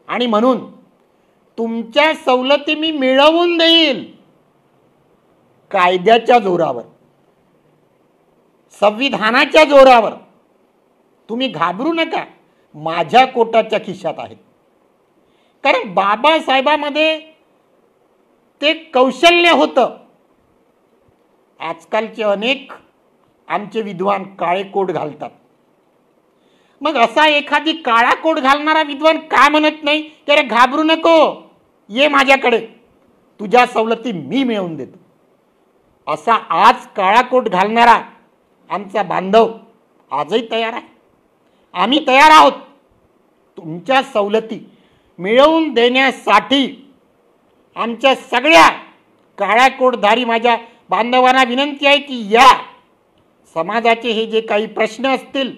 आणि म्हणून तुमच्या सवलती मी मिळवून देईल कायद्याच्या जोरावर, संविधानाच्या जोरावर. तुम्ही घाबरू नका, माझ्या कोटाच्या खिशात आहेत. कारण बाबासाहेबांमध्ये ते कौशल्य होतं. आजकालचे अनेक आमचे विद्वान काळे कोट घालतात. मग असा एखादी काळा कोट घालणारा विद्वान का म्हणत नाही की अरे घाबरू नको, ये माझ्याकडे, तुझ्या सवलती मी मिळवून देतो. असा आज काळा कोट घालणारा आमचा बांधव आजही तयार आहे. आम्ही तयार आहोत तुमच्या सवलती मिळवून देण्यासाठी. आमच्या सगळ्या काळ्या कोटधारी माझ्या बांधवांना विनंती आहे की या समाजाचे हे जे काही प्रश्न असतील,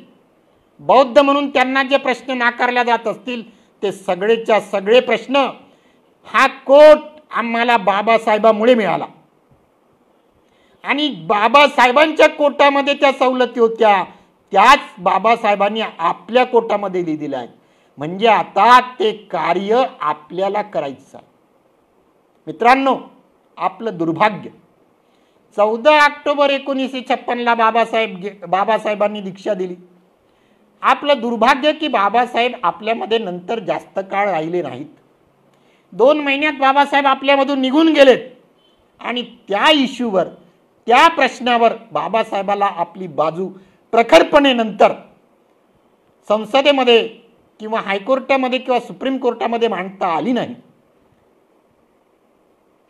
बौद्ध म्हणून त्यांना जे प्रश्न नाकारले जात असतील, ते सगळेच्या सगळे प्रश्न हा कोट आम्हाला बाबासाहेबांमुळे मिळाला. आणि बाबासाहेबांच्या कोटामध्ये त्या सवलती होत्या, त्याच बाबासाहेबांनी आपल्या कोटामध्ये लिहिलेलं आहे. म्हणजे आता ते कार्य आपल्याला करायचं आहे. मित्रांनो, आपलं दुर्भाग्य 14 ऑक्टोबर 1956ला बाबासाहेबांनी दीक्षा दिली. आपलं दुर्भाग्य की बाबासाहेब आपल्यामध्ये नंतर जास्त काळ राहिले नाहीत. 2 महिन्यात बाबासाहेब आपल्यामधून निघून गेलेत. आणि त्या इश्यूवर, त्या प्रश्नावर बाबासाहेबाला आपली बाजू प्रखरपणे नंतर संसदेमध्ये किंवा हायकोर्टामध्ये किंवा सुप्रीम कोर्टामध्ये मांडता आली नाही.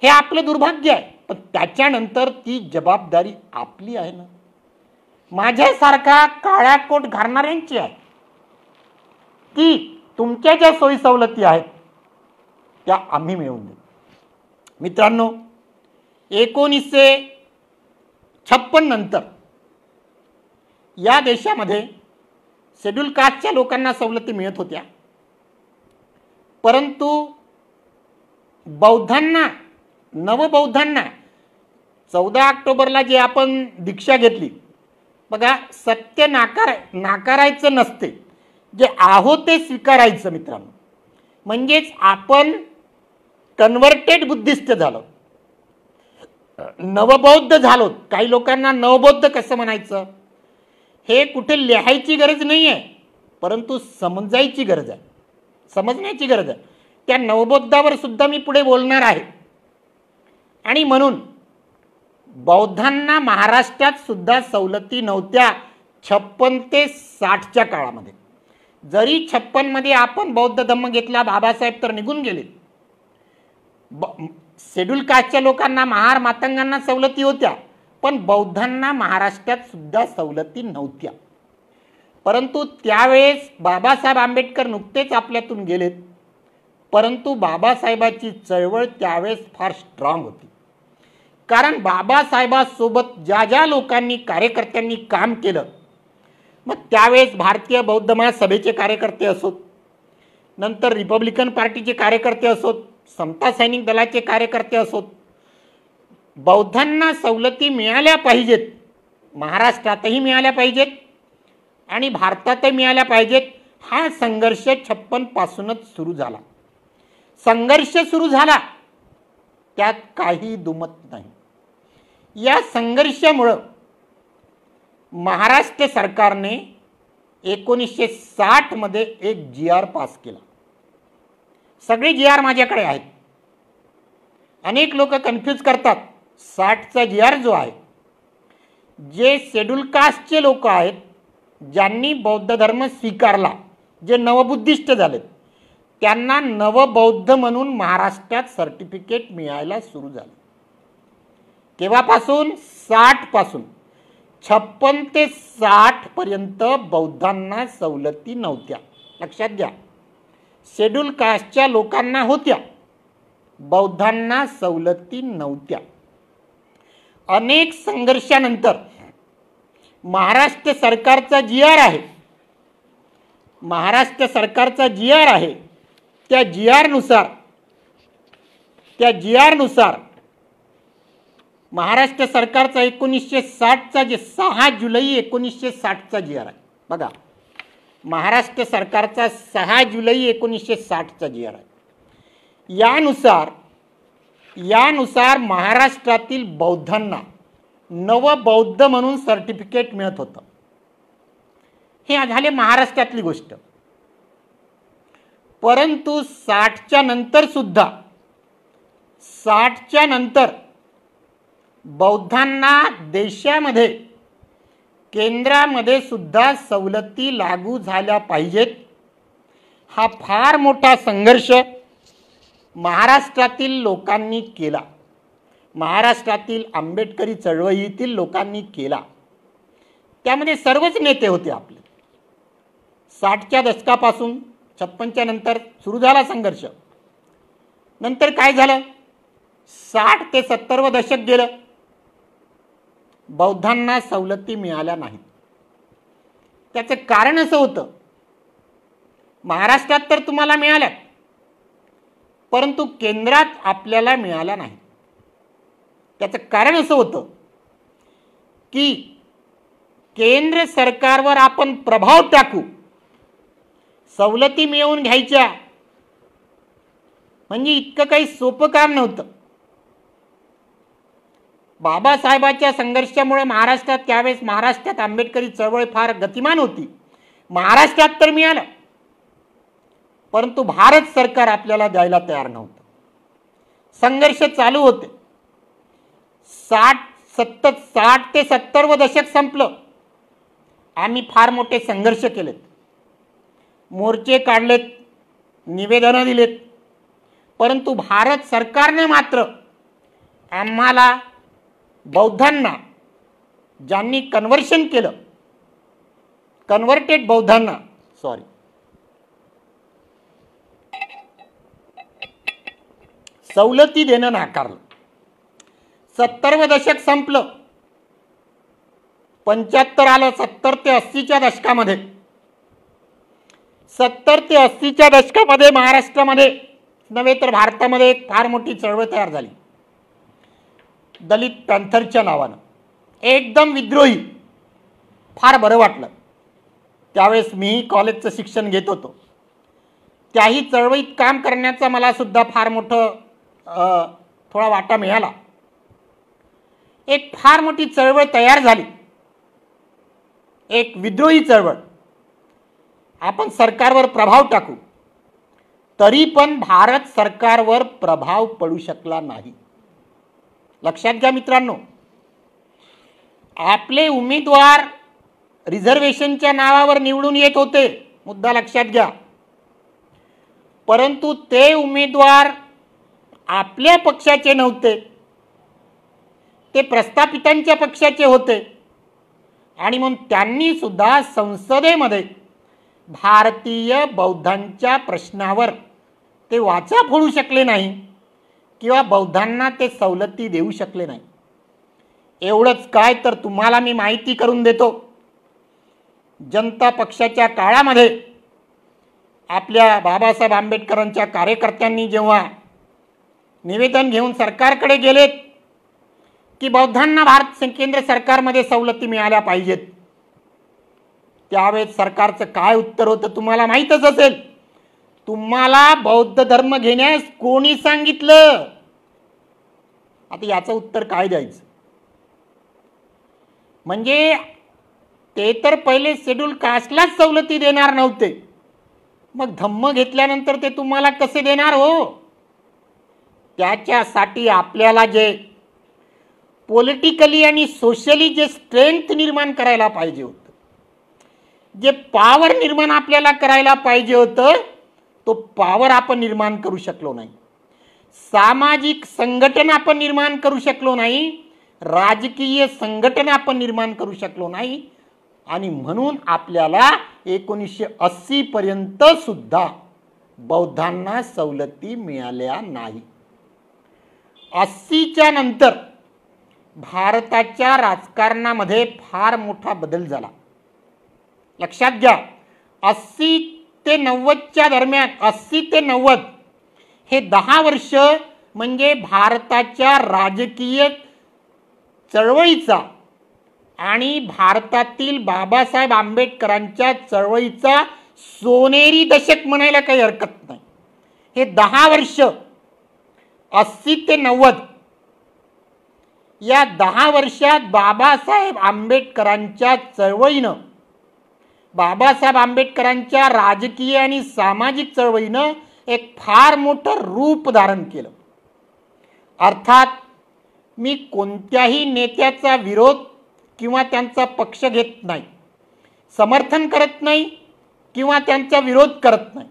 हे आपलं दुर्भाग्य आहे. पण त्याच्यानंतर ती जबाबदारी आपली आहे ना, माझ्यासारखा काळ्या कोट घालणाऱ्यांची आहे की तुमच्या ज्या सोयी सवलती आहेत त्या आम्ही मिळवून देऊ. मित्रांनो, 1956 नंतर या देशामध्ये शेड्यूल कास्टच्या लोकांना सवलती मिळत होत्या, परंतु बौद्धांना, नवबौद्धांना 14 ऑक्टोबरला जे आपण दीक्षा घेतली, बघा, सत्य नाकारायचं नसते, जे आहोत ते स्वीकारायचं. मित्रांनो, म्हणजेच आपण कन्व्हर्टेड बुद्धिस्ट झालो, नवबौद्ध झालो. काही लोकांना नवबौद्ध कसं म्हणायचं हे कुठे लिहायची गरज नाही आहे, परंतु समजायची गरज आहे, समजण्याची गरज आहे. त्या नवबौद्धावर सुद्धा मी पुढे बोलणार आहे. आणि म्हणून बौद्धांना महाराष्ट्रात सुद्धा सवलती नव्हत्या 56 ते 60च्या काळामध्ये. जरी 56 मध्ये आपण बौद्ध धम्म घेतला, बाबासाहेब तर निघून गेले. शेड्यूल कास्टच्या लोकांना, महार मातंगांना सवलती होत्या, पण बौद्धांना महाराष्ट्रात सुद्धा सवलती नव्हत्या. परंतु त्यावेळेस बाबासाहेब आंबेडकर नुकतेच आपल्यातून गेलेत, परंतु बाबासाहेबाची चळवळ त्यावेळेस फार स्ट्रॉंग होती. कारण बाबासाहेबांसोबत ज्या ज्या लोकांनी, कार्यकर्त्यांनी काम केलं, मग त्यावेळेस भारतीय बौद्ध महासभेचे कार्यकर्ते असोत, नंतर रिपब्लिकन पार्टीचे कार्यकर्ते असोत, समता सैनिक दलाचे कार्यकर्ते असोत, बौद्धांना सवलती मिळाल्या पाहिजेत, महाराष्ट्रातही मिळाल्या पाहिजेत आणि भारतातही मिळाल्या पाहिजेत. हा संघर्ष 56 पासूनच सुरू झाला. संघर्ष सुरू झाला, त्यात काही दुमत नाही. या संघर्षामुळे महाराष्ट्र सरकारने 1960 मध्ये एक GR पास केला. सगळे GR माझ्याकडे आहेत. अनेक लोक कन्फ्यूज करतात. 60चा GR जो आहे, जे शेड्यूल कास्टचे लोक आहेत, ज्यांनी बौद्ध धर्म स्वीकारला, जे नवबुद्धिस्ट झालेत, त्यांना नवबौद्ध म्हणून महाराष्ट्रात सर्टिफिकेट मिळायला सुरू झालं. केव्हापासून? 60 पासून. 56 ते 60 पर्यंत बौद्धांना सवलती नव्हत्या. लक्षात घ्या, शेड्यूल कास्टच्या लोकांना होत्या, बौद्धांना सवलती नव्हत्या. अनेक संघर्षानंतर महाराष्ट्र सरकारचा GR आहे, महाराष्ट्र सरकारचा GR आहे, त्या GR नुसार महाराष्ट्र सरकारचा 1960चा जे 6 जुलै 1960चा GR आहे. बघा, महाराष्ट्र सरकारचा 6 जुलै 1960चा GR आहे. यानुसार महाराष्ट्रातील बौद्धांना नवबौद्ध म्हणून सर्टिफिकेट मिळत होतं. हे झाले महाराष्ट्रातली गोष्ट. परंतु 60च्या नंतर बौद्धांना देशामध्ये, केंद्रामध्ये सुद्धा सवलती लागू झाल्या पाहिजेत, हा फार मोठा संघर्ष महाराष्ट्रातील लोकांनी केला. महाराष्ट्रातील आंबेडकरी चळवळीतील लोकांनी केला. त्यामध्ये सर्वच नेते होते आपले. 60च्या दशकापासून 56च्या नंतर सुरू झाला संघर्ष. नंतर काय झालं? 60 ते 70 दशक गेलं, बौद्धांना सवलती मिळाल्या नाहीत. त्याचं कारण असं होतं, महाराष्ट्रात तर तुम्हाला मिळाल्या, परंतु केंद्रात आपल्याला मिळाल्या नाही. त्याचं कारण असं होतं की केंद्र सरकारवर आपण प्रभाव टाकू, सवलती मिळवून घ्यायच्या, म्हणजे इतकं काही सोपं काम नव्हतं. बाबासाहेबांच्या संघर्षामुळे महाराष्ट्रात आंबेडकरी चळवळ फार गतिमान होती. महाराष्ट्रात तर मिळालं, परंतु भारत सरकार आपल्याला द्यायला तयार नव्हतं. संघर्ष चालू होते. 60 ते 70 दशक संपलं. आम्ही फार मोठे संघर्ष केलेत, मोर्चे काढलेत, निवेदनं दिलेत, परंतु भारत सरकारने मात्र आम्हाला, बौद्धांना ज्यांनी कन्व्हर्शन केलं, कन्व्हर्टेड बौद्धांना सवलती देणं नाकारलं. 70 दशक संपलं, 75 आलं. 70 ते 80च्या दशकामध्ये, 70 ते 80च्या दशकामध्ये महाराष्ट्रामध्ये नव्हे तर भारतामध्ये एक फार मोठी चळवळ तयार झाली, दलित पॅन्थरच्या नावानं. एकदम विद्रोही. फार बरं वाटलं. त्यावेळेस मीही कॉलेजचं शिक्षण घेत होतो. त्याही चळवळीत काम करण्याचा मला सुद्धा फार मोठं थोडा वाटा मिळाला. एक फार मोठी चळवळ तयार झाली, एक विद्रोही चळवळ. आपण सरकारवर प्रभाव टाकू, तरी पण भारत सरकारवर प्रभाव पडू शकला नाही. लक्षात घ्या मित्रांनो, आपले उमेदवार रिझर्वेशनच्या नावावर निवडून येत होते, मुद्दा लक्षात घ्या, परंतु ते उमेदवार आपल्या पक्षाचे नव्हते, ते प्रस्थापितांच्या पक्षाचे होते. आणि म्हणून त्यांनी सुद्धा संसदेमध्ये भारतीय बौद्धांच्या प्रश्नावर ते वाचा फोडू शकले नाही किंवा बौद्धांना ते सवलती देऊ शकले नाही. एवढंच काय, तर तुम्हाला मी माहिती करून देतो, जनता पक्षाच्या काळामध्ये आपल्या बाबासाहेब आंबेडकरांच्या कार्यकर्त्यांनी जेव्हा निवेदन घेऊन सरकारकडे गेलेत की बौद्धांना केंद्र सरकारमध्ये सवलती मिळाल्या पाहिजेत, त्यावेळेस सरकारचं काय उत्तर होतं तुम्हाला माहीतच असेल. तुम्हाला बौद्ध धर्म घेण्यास कोणी सांगितलं? आता याचं उत्तर काय द्यायचं? म्हणजे ते तर पहिले शेड्यूल कास्टलाच सवलती देणार नव्हते, मग धम्म घेतल्यानंतर ते तुम्हाला कसे देणार हो? त्याच्यासाठी आपल्याला जे पॉलिटिकली आणि सोशली जे स्ट्रेंथ निर्माण करायला पाहिजे होतं, जे पॉवर निर्माण आपल्याला करायला पाहिजे होतं, तो पॉवर आपण निर्माण करू शकलो नाही. सामाजिक संघटन आपण निर्माण करू शकलो नाही, राजकीय संघटन आपण निर्माण करू शकलो नाही. आणि म्हणून आपल्याला 1980 पर्यंत सुद्धा बौद्धांना सवलती मिळाल्या नाही. 80च्या नंतर भारताच्या राजकारणामध्ये फार मोठा बदल झाला. लक्षात घ्या, 80 ते 90च्या दरम्यान, 80 ते 90 हे 10 वर्ष म्हणजे भारताच्या राजकीय चळवळीचा आणि भारतातील बाबासाहेब आंबेडकरांच्या चळवळीचा सोनेरी दशक म्हणायला काही हरकत नाही. हे 10 वर्ष 80 ते 90 या 10 वर्षात बाबासाहेब आंबेडकरांच्या चळवळीनं, बाबासाहेब आंबेडकरांच्या राजकीय आणि सामाजिक चळवळीनं एक फार मोठं रूप धारण केलं. अर्थात मी कोणत्याही नेत्याचा विरोध किंवा त्यांचा पक्ष घेत नाही, समर्थन करत नाही किंवा त्यांचा विरोध करत नाही.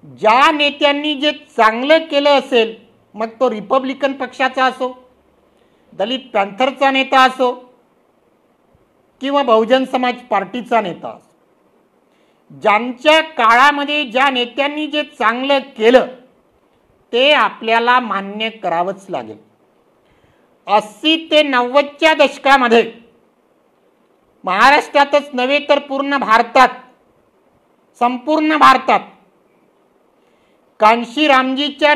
ज्या नेत्यांनी जे चांगलं केलं असेल, मग तो रिपब्लिकन पक्षाचा असो, दलित पॅन्थरचा नेता असो किंवा बहुजन समाज पार्टीचा नेता असो, ज्यांच्या काळामध्ये ज्या नेत्यांनी जे चांगलं केलं ते आपल्याला मान्य करावंच लागेल. 80 ते 90च्या दशकामध्ये महाराष्ट्रातच नव्हे तर पूर्ण भारतात, संपूर्ण भारतात कान्शीरामजीच्या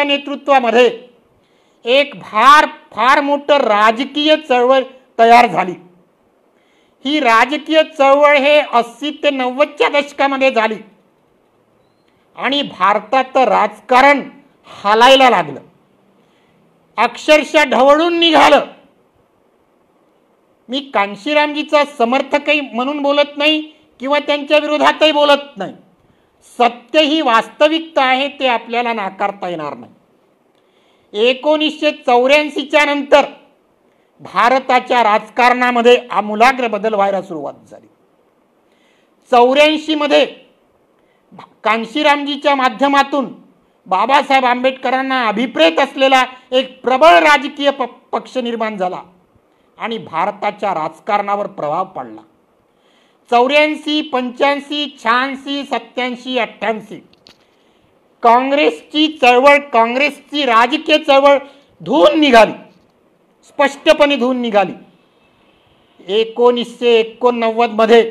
नेतृत्वामध्ये एक फार मोठं राजकीय चळवळ तयार झाली. ही राजकीय चळवळ हे 80 ते 90च्या दशकामध्ये झाली आणि भारतात राजकारण हालायला लागलं, अक्षरशः ढवळून निघालं. मी कान्शीरामजीचा समर्थकही म्हणून बोलत नाही किंवा त्यांच्या विरोधातही बोलत नाही. सत्य ही वास्तविकता आहे, ते आपल्याला नाकारता येणार नाही. 1984च्या नंतर भारताच्या राजकारणामध्ये आमूलाग्र बदल व्हायला सुरुवात झाली. 84 मध्ये कान्शीरामजीच्या माध्यमातून बाबासाहेब आंबेडकरांना अभिप्रेत असलेला एक प्रबळ राजकीय पक्ष निर्माण झाला आणि भारताच्या राजकारणावर प्रभाव पडला. 84, 85, 86, 87, 88 काँग्रेसची चळवळ, काँग्रेसची राजकीय चळवळ धुवून निघाली, स्पष्टपणे धुवून निघाली. 1989 मध्ये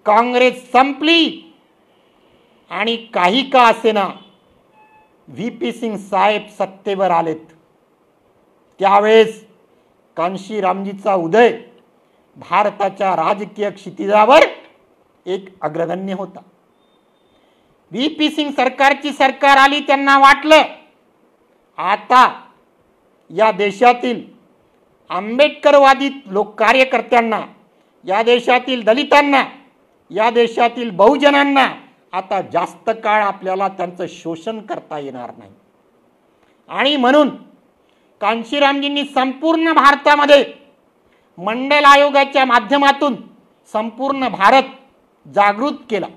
काँग्रेस संपली आणि काही का असेना व्ही.पी. सिंग साहेब सत्तेवर आलेत. त्यावेळेस कान्शीरामजीचा उदय भारताच्या राजकीय क्षितिजावर एक अग्रगण्य होता. व्ही.पी. सिंग सरकारची सरकार आली, त्यांना वाटलं आता या देशातील आंबेडकरवादी कार्यकर्त्यांना, या देशातील दलितांना, या देशातील बहुजनांना आता जास्त काळ आपल्याला त्यांचं शोषण करता येणार नाही. आणि म्हणून कान्शीरामजींनी संपूर्ण भारतामध्ये मंडल आयोगाच्या माध्यमातून संपूर्ण भारत जागृत केला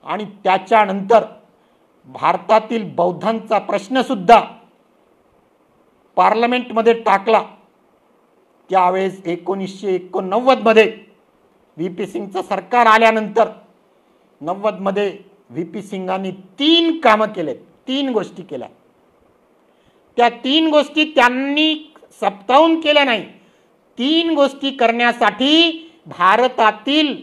आणि त्याच्यानंतर भारतातील बौद्धांचा प्रश्नसुद्धा पार्लमेंटमध्ये टाकला. त्यावेळेस 1989 मध्ये व्ही.पी. सिंगचं सरकार आल्यानंतर 90 मध्ये व्ही.पी. सिंगांनी 3 कामं केलेत, 3 गोष्टी केल्या. त्या 3 गोष्टी त्यांनी सप्ताहून केल्या नाही. 3 गोष्टी करण्यासाठी भारतातील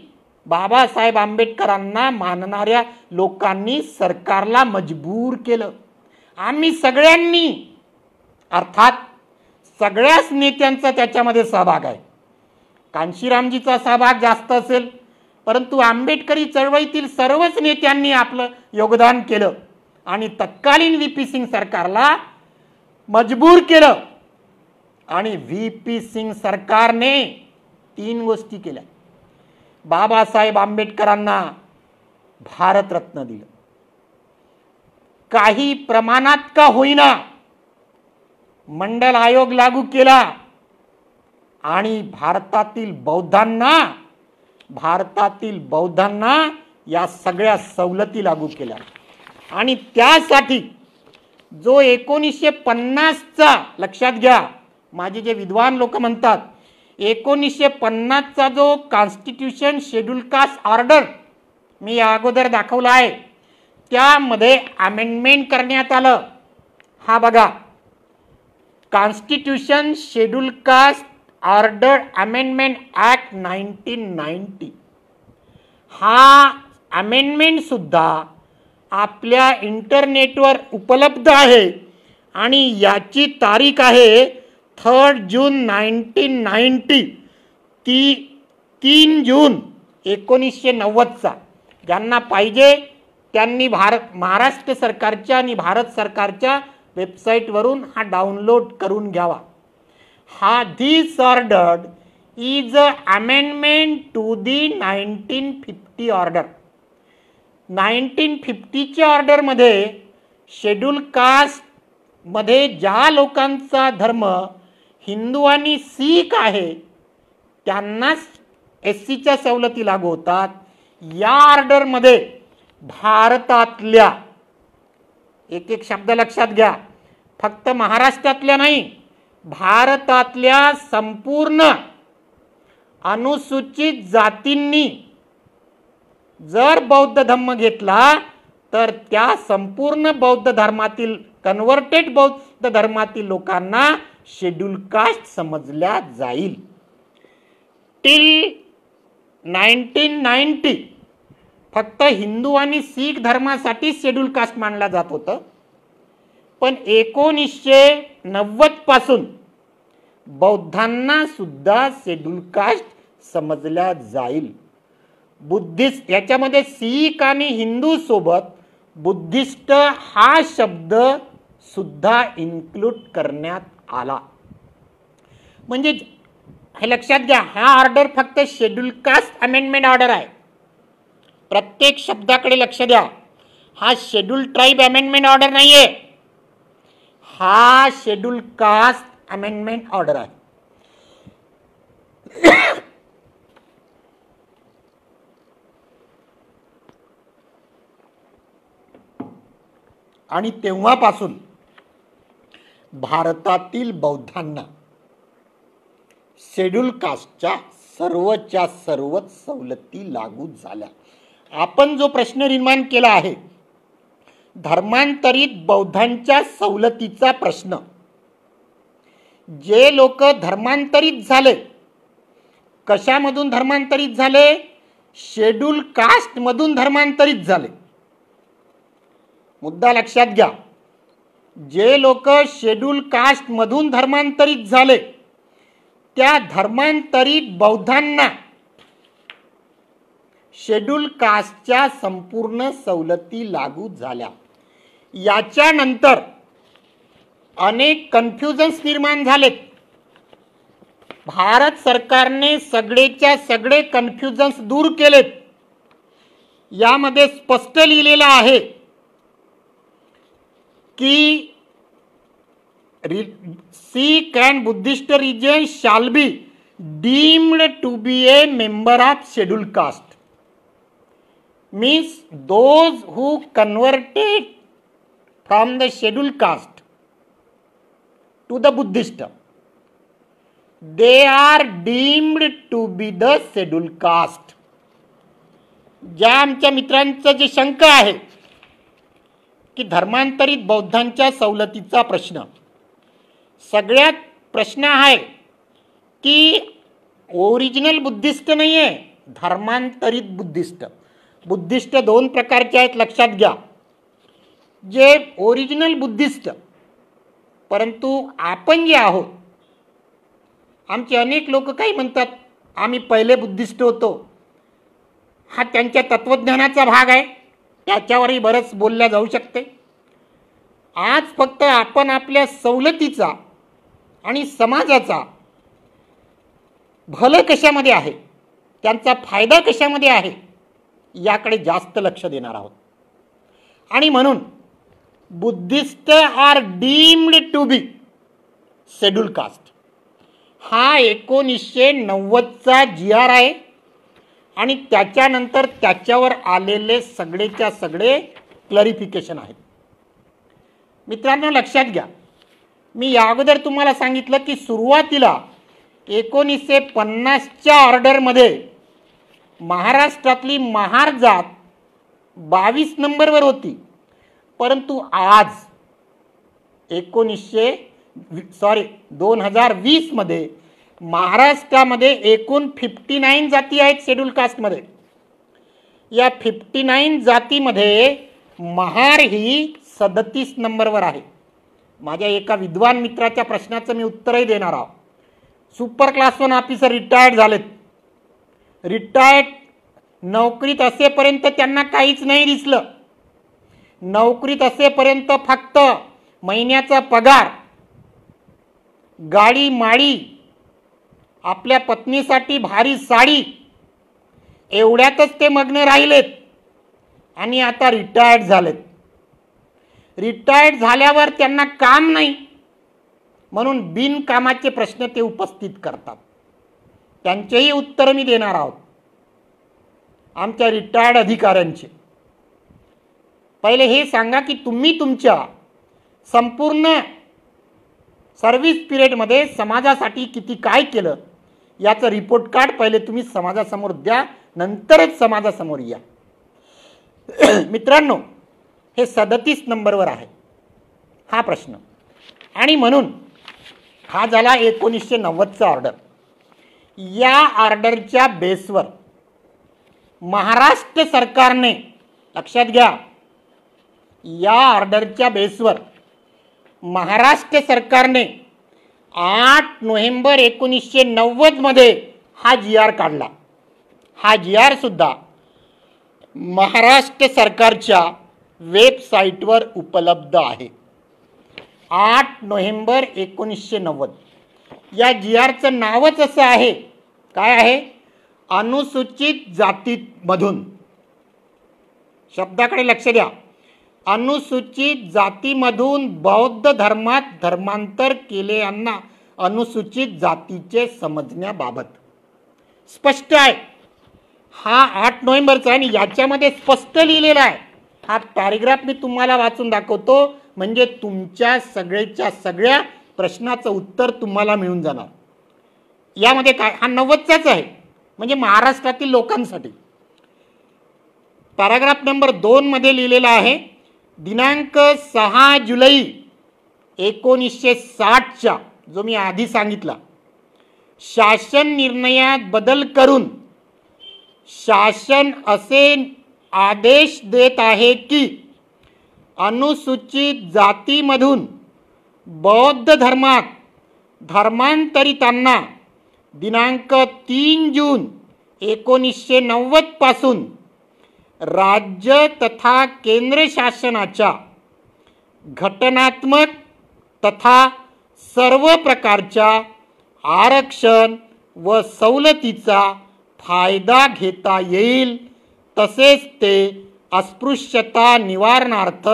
बाबासाहेब आंबेडकरांना मानणाऱ्या लोकांनी सरकारला मजबूर केलं. आम्ही सगळ्यांनी, अर्थात सगळ्याच नेत्यांचा त्याच्यामध्ये सहभाग आहे. कान्शीरामजीचा सहभाग जास्त असेल, परंतु आंबेडकरी चळवळीतील सर्वच नेत्यांनी आपलं योगदान केलं आणि तत्कालीन व्ही.पी. सिंग सरकारला मजबूर केलं आणि VP सिंग सरकारने 3 गोष्टी केल्या. बाबासाहेब आंबेडकरांना भारतरत्न दिलं, काही प्रमाणात का होईना मंडल आयोग लागू केला आणि भारतातील बौद्धांना या सगळ्या सवलती लागू केल्या. आणि त्यासाठी जो 1950चा, लक्षात घ्या, माझे जे विद्वान लोक म्हणतात 1950चा जो कॉन्स्टिट्यूशन शेड्यूल कास्ट ऑर्डर मी या अगोदर दाखवला आहे, त्यामध्ये अमेंडमेंट करण्यात आलं. हा बघा, constitution schedule caste order amendment act 1990. हा अमेंडमेंट सुद्धा आपल्या इंटरनेटवर उपलब्ध आहे आणि याची तारीख आहे 3 जून 1990, 3 जून 1990चा. ज्यांना पाहिजे त्यांनी महाराष्ट्र सरकारच्या आणि भारत सरकारच्या वेबसाईटवरून हा डाउनलोड करून घ्यावा. This order is an amendment to the 1950 order. 1950च्या ऑर्डरमध्ये शेड्यूल कास्ट मध्ये ज्या लोकांचा धर्म हिंदू आणि शीख आहे त्यांनाच SCच्या सवलती लागू होतात. या ऑर्डरमध्ये भारतातल्या, एक शब्द लक्षात घ्या, फक्त महाराष्ट्रातल्या नाही, भारतातल्या संपूर्ण अनुसूचित जातींनी जर बौद्ध धर्म घेतला तर त्या संपूर्ण बौद्ध धर्मातील, कन्व्हर्टेड बौद्ध धर्मातील लोकांना शेड्यूल कास्ट समजल्या जाईल. टिल 1990 फक्त हिंदू आणि शीख धर्मासाठी शेड्यूल कास्ट मानला जात होतं, पण 1990 पासून बौद्धांना सुद्धा शेड्यूल कास्ट समजल्या जाईल. बुद्धिस्ट, याच्यामध्ये शीख आणि हिंदू सोबत बुद्धिस्ट हा शब्द सुद्धा इन्क्लूड करण्यात आला. म्हणजे हे लक्षात घ्या, हा ऑर्डर फक्त शेड्यूल कास्ट अमेंडमेंट ऑर्डर आहे. प्रत्येक शब्दाकडे लक्ष द्या. हा शेड्यूल ट्राइब अमेंडमेंट ऑर्डर नाही आहे, हा शेड्यूल कास्ट अमेंडमेंट ऑर्डर आहे. आणि तेव्हापासून भारतातील बौद्धांना शेड्यूल कास्टच्या सर्वच सवलती लागू झाल्या. आपण जो प्रश्न निर्माण केला आहे धर्मांतरित बौद्धांच्या सवलतीचा प्रश्न, जे लोक धर्मांतरित झाले, कशामधून धर्मांतरित झाले? शेड्यूल कास्ट मधून धर्मांतरित झाले. मुद्दा लक्षात घ्या, जे लोक शेड्यूल कास्ट मधून धर्मांतरित झाले त्या धर्मांतरित बौद्धांना शेड्यूल कास्टच्या संपूर्ण सवलती लागू झाल्या. याच्यानंतर अनेक कन्फ्युजन्स निर्माण झालेत. भारत सरकारने सगळेच्या सगळे कन्फ्युजन्स दूर केलेत. यामध्ये स्पष्ट लिहिलेलं आहे की Sikh and Buddhist region shall be deemed to be a member of scheduled caste. Means those who converted from the scheduled caste to the Buddhist, they are deemed to be the scheduled caste. ज्या आमच्या मित्रांचं जे शंका आहे की धर्मांतरित बौद्धांच्या सवलतीचा प्रश्न, सगळ्यात प्रश्न आहे की ओरिजिनल बुद्धिस्ट नाही आहे, धर्मांतरित बुद्धिस्ट. बुद्धिस्ट 2 प्रकारचे आहेत, लक्षात घ्या. जे ओरिजिनल बुद्धिस्ट, परंतु आपण जे आहोत, आमचे अनेक लोक काही म्हणतात आम्ही पहिले बुद्धिस्ट होतो. हा त्यांच्या तत्वज्ञानाचा भाग आहे, त्याच्यावरही बरंच बोलल्या जाऊ शकते. आज फक्त आपण आपल्या सवलतीचा आणि समाजाचा भलं कशामध्ये आहे, त्यांचा फायदा कशामध्ये आहे, याकडे जास्त लक्ष देणार आहोत. आणि म्हणून Buddhist are deemed to be schedule caste हा 1990चा GR आहे आणि त्याच्यानंतर त्याच्यावर आलेले सगळेच्या सगळे क्लरिफिकेशन आहेत. मित्रांनो लक्षात घ्या, मी या अगोदर तुम्हाला सांगितलं की सुरुवातीला 1950च्या ऑर्डरमध्ये महाराष्ट्रातली महार जात 22 नंबरवर होती, परंतु आज 2020 मध्ये महाराष्ट्रामध्ये एकूण 59 जाती आहेत शेड्यूल कास्टमध्ये. या 59 जातीमध्ये महार ही 37 नंबरवर आहे. माझ्या एका विद्वान मित्राच्या प्रश्नाचं मी उत्तरही देणार आहोत. सुपर क्लास 1 ऑफिसर रिटायर्ड झालेत. रिटायर्ड नोकरीत असेपर्यंत त्यांना काहीच नाही दिसलं. नोकरीत असेपर्यंत फक्त महिन्याचा पगार, गाडी माडी, आपल्या पत्नीसाठी भारी साडी एवढ्यातच ते मग्न राहिलेत आणि आता रिटायर्ड झालेत. रिटायर्ड झाल्यावर त्यांना काम नाही म्हणून बिनकामाचे प्रश्न ते उपस्थित करतात. त्यांचेही उत्तर मी देणार आहोत आमच्या रिटायर्ड अधिकाऱ्यांचे. पहिले हे सांगा की तुम्ही तुमच्या संपूर्ण सर्व्हिस पिरियडमध्ये समाजासाठी किती काय केलं याचं रिपोर्ट कार्ड पहिले तुम्ही समाजासमोर द्या, नंतरच समाजासमोर या. मित्रांनो हे 37 नंबरवर आहे हा प्रश्न. आणि म्हणून हा झाला 1990चा ऑर्डर. या ऑर्डरच्या बेसवर महाराष्ट्र सरकारने, लक्षात घ्या, या ऑर्डरच्या बेसवर महाराष्ट्र सरकारने 8 नोव्हेंबर 1990 मध्ये हा GR काढला. हा GR सुद्धा महाराष्ट्र सरकारच्या वेबसाईटवर उपलब्ध आहे. 8 नोव्हेंबर 1990. या GRचं नावच असं आहे. काय आहे? अनुसूचित जातीमधून. शब्दाकडे लक्ष द्या. अनुसूचित जातीमधून बौद्ध धर्मात धर्मांतर केलेल्यांना अनुसूचित जातीचे समजण्याबाबत स्पष्ट आहे. हा 8 नोव्हेंबरचा आणि याच्यामध्ये स्पष्ट लिहिलेला आहे. हा पॅरेग्राफ मी तुम्हाला वाचून दाखवतो म्हणजे तुमच्या सगळ्याच्या सगळ्या प्रश्नाचं उत्तर तुम्हाला मिळून जाणार. यामध्ये काय, हा 90चाच आहे म्हणजे महाराष्ट्रातील लोकांसाठी. पॅराग्राफ नंबर 2 मध्ये लिहिलेला आहे, दिनांक 6 जुलै 1960च्या, जो मी आधी सांगितला, शासन निर्णयात बदल करून शासन असे आदेश देत आहे की अनुसूचित जातीमधून बौद्ध धर्मात धर्मांतरितांना दिनांक 3 जून 1990 पासून राज्य तथा केंद्र शासनाच्या घटनात्मक तथा सर्व प्रकारच्या आरक्षण व सवलतीचा फायदा घेता येईल, तसेच ते अस्पृश्यता निवारणार्थ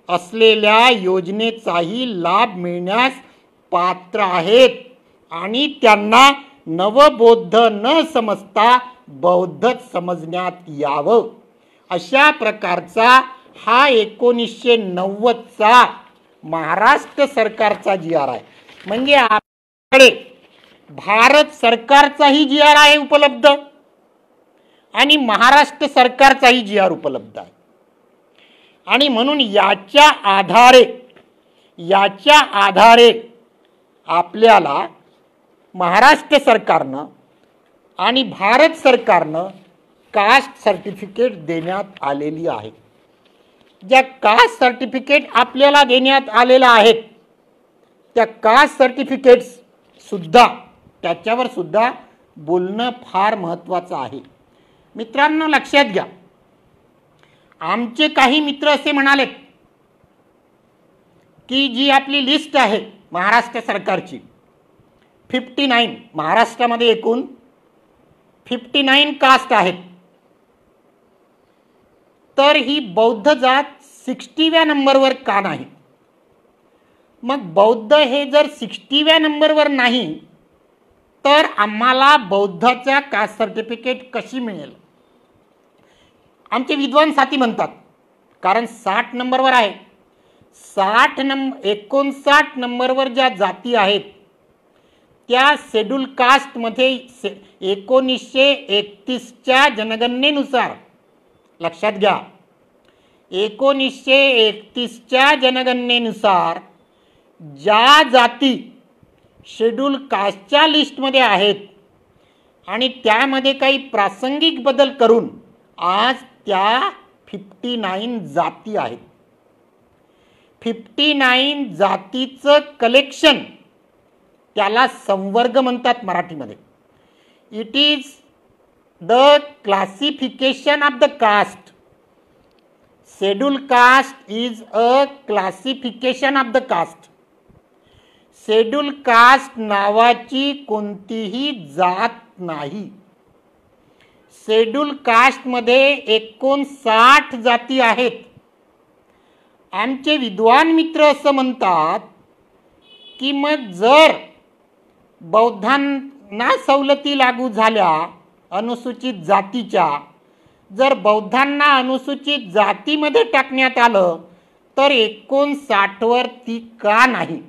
असलेल्या योजनेचाही लाभ मिळण्यास पात्र आहेत आणि त्यांना नवबौद्ध न समजता बौद्धच समजण्यात यावं, अशा प्रकारचा हा 1990चा महाराष्ट्र सरकारचा GR आहे. म्हणजे आपल्याकडे भारत सरकारचाही GR आहे उपलब्ध आणि महाराष्ट्र सरकारचाही GR उपलब्ध आहे. आणि म्हणून याच्या आधारे आपल्याला महाराष्ट्र सरकारनं आणि भारत सरकारनं कास्ट सर्टिफिकेट देण्यात आलेली आहे. ज्या कास्ट सर्टिफिकेट आपल्याला देण्यात आलेल्या आहेत त्या कास्ट सर्टिफिकेट्स सुद्धा, त्याच्यावर सुद्धा बोलणं फार महत्त्वाचं आहे. मित्रांनो लक्षात घ्या, आमचे काही मित्र असे म्हणालेत की जी आपली लिस्ट आहे महाराष्ट्र सरकारची 59 महाराष्ट्रामध्ये एकूण 59 कास्ट आहेत. तर ही बौद्ध जात 60व्या नंबरवर का नाही? मग बौद्ध हे जर 60व्या नंबरवर नाही तर आम्हाला बौद्धाचा कास्ट सर्टिफिकेट कशी मिळेल? आमचे विद्वान साथी म्हणतात कारण 60 नंबरवर आहे. 59 नंबरवर ज्या जाती आहेत त्या शेड्यूल कास्टमध्ये 1931च्या जनगणनेनुसार, लक्षात घ्या, 1931च्या जनगणनेनुसार ज्या जाती शेड्यूल कास्टच्या लिस्टमध्ये आहेत आणि त्यामध्ये काही प्रासंगिक बदल करून आज त्या 59 जाती आहेत. 59 जातीचं कलेक्शन त्याला संवर्ग म्हणतात मराठीमध्ये. It is the classification of the caste. Schedule caste is a classification of the caste. Schedule caste नावाची कोणतीही जात नाही. शेड्यूल कास्टमध्ये 59 जाती आहेत. आमचे विद्वान मित्र असं म्हणतात की मग जर बौद्धांना सवलती लागू झाल्या अनुसूचित जातीच्या, जर बौद्धांना अनुसूचित जातीमध्ये टाकण्यात आलं तर 59वर ती का नाही?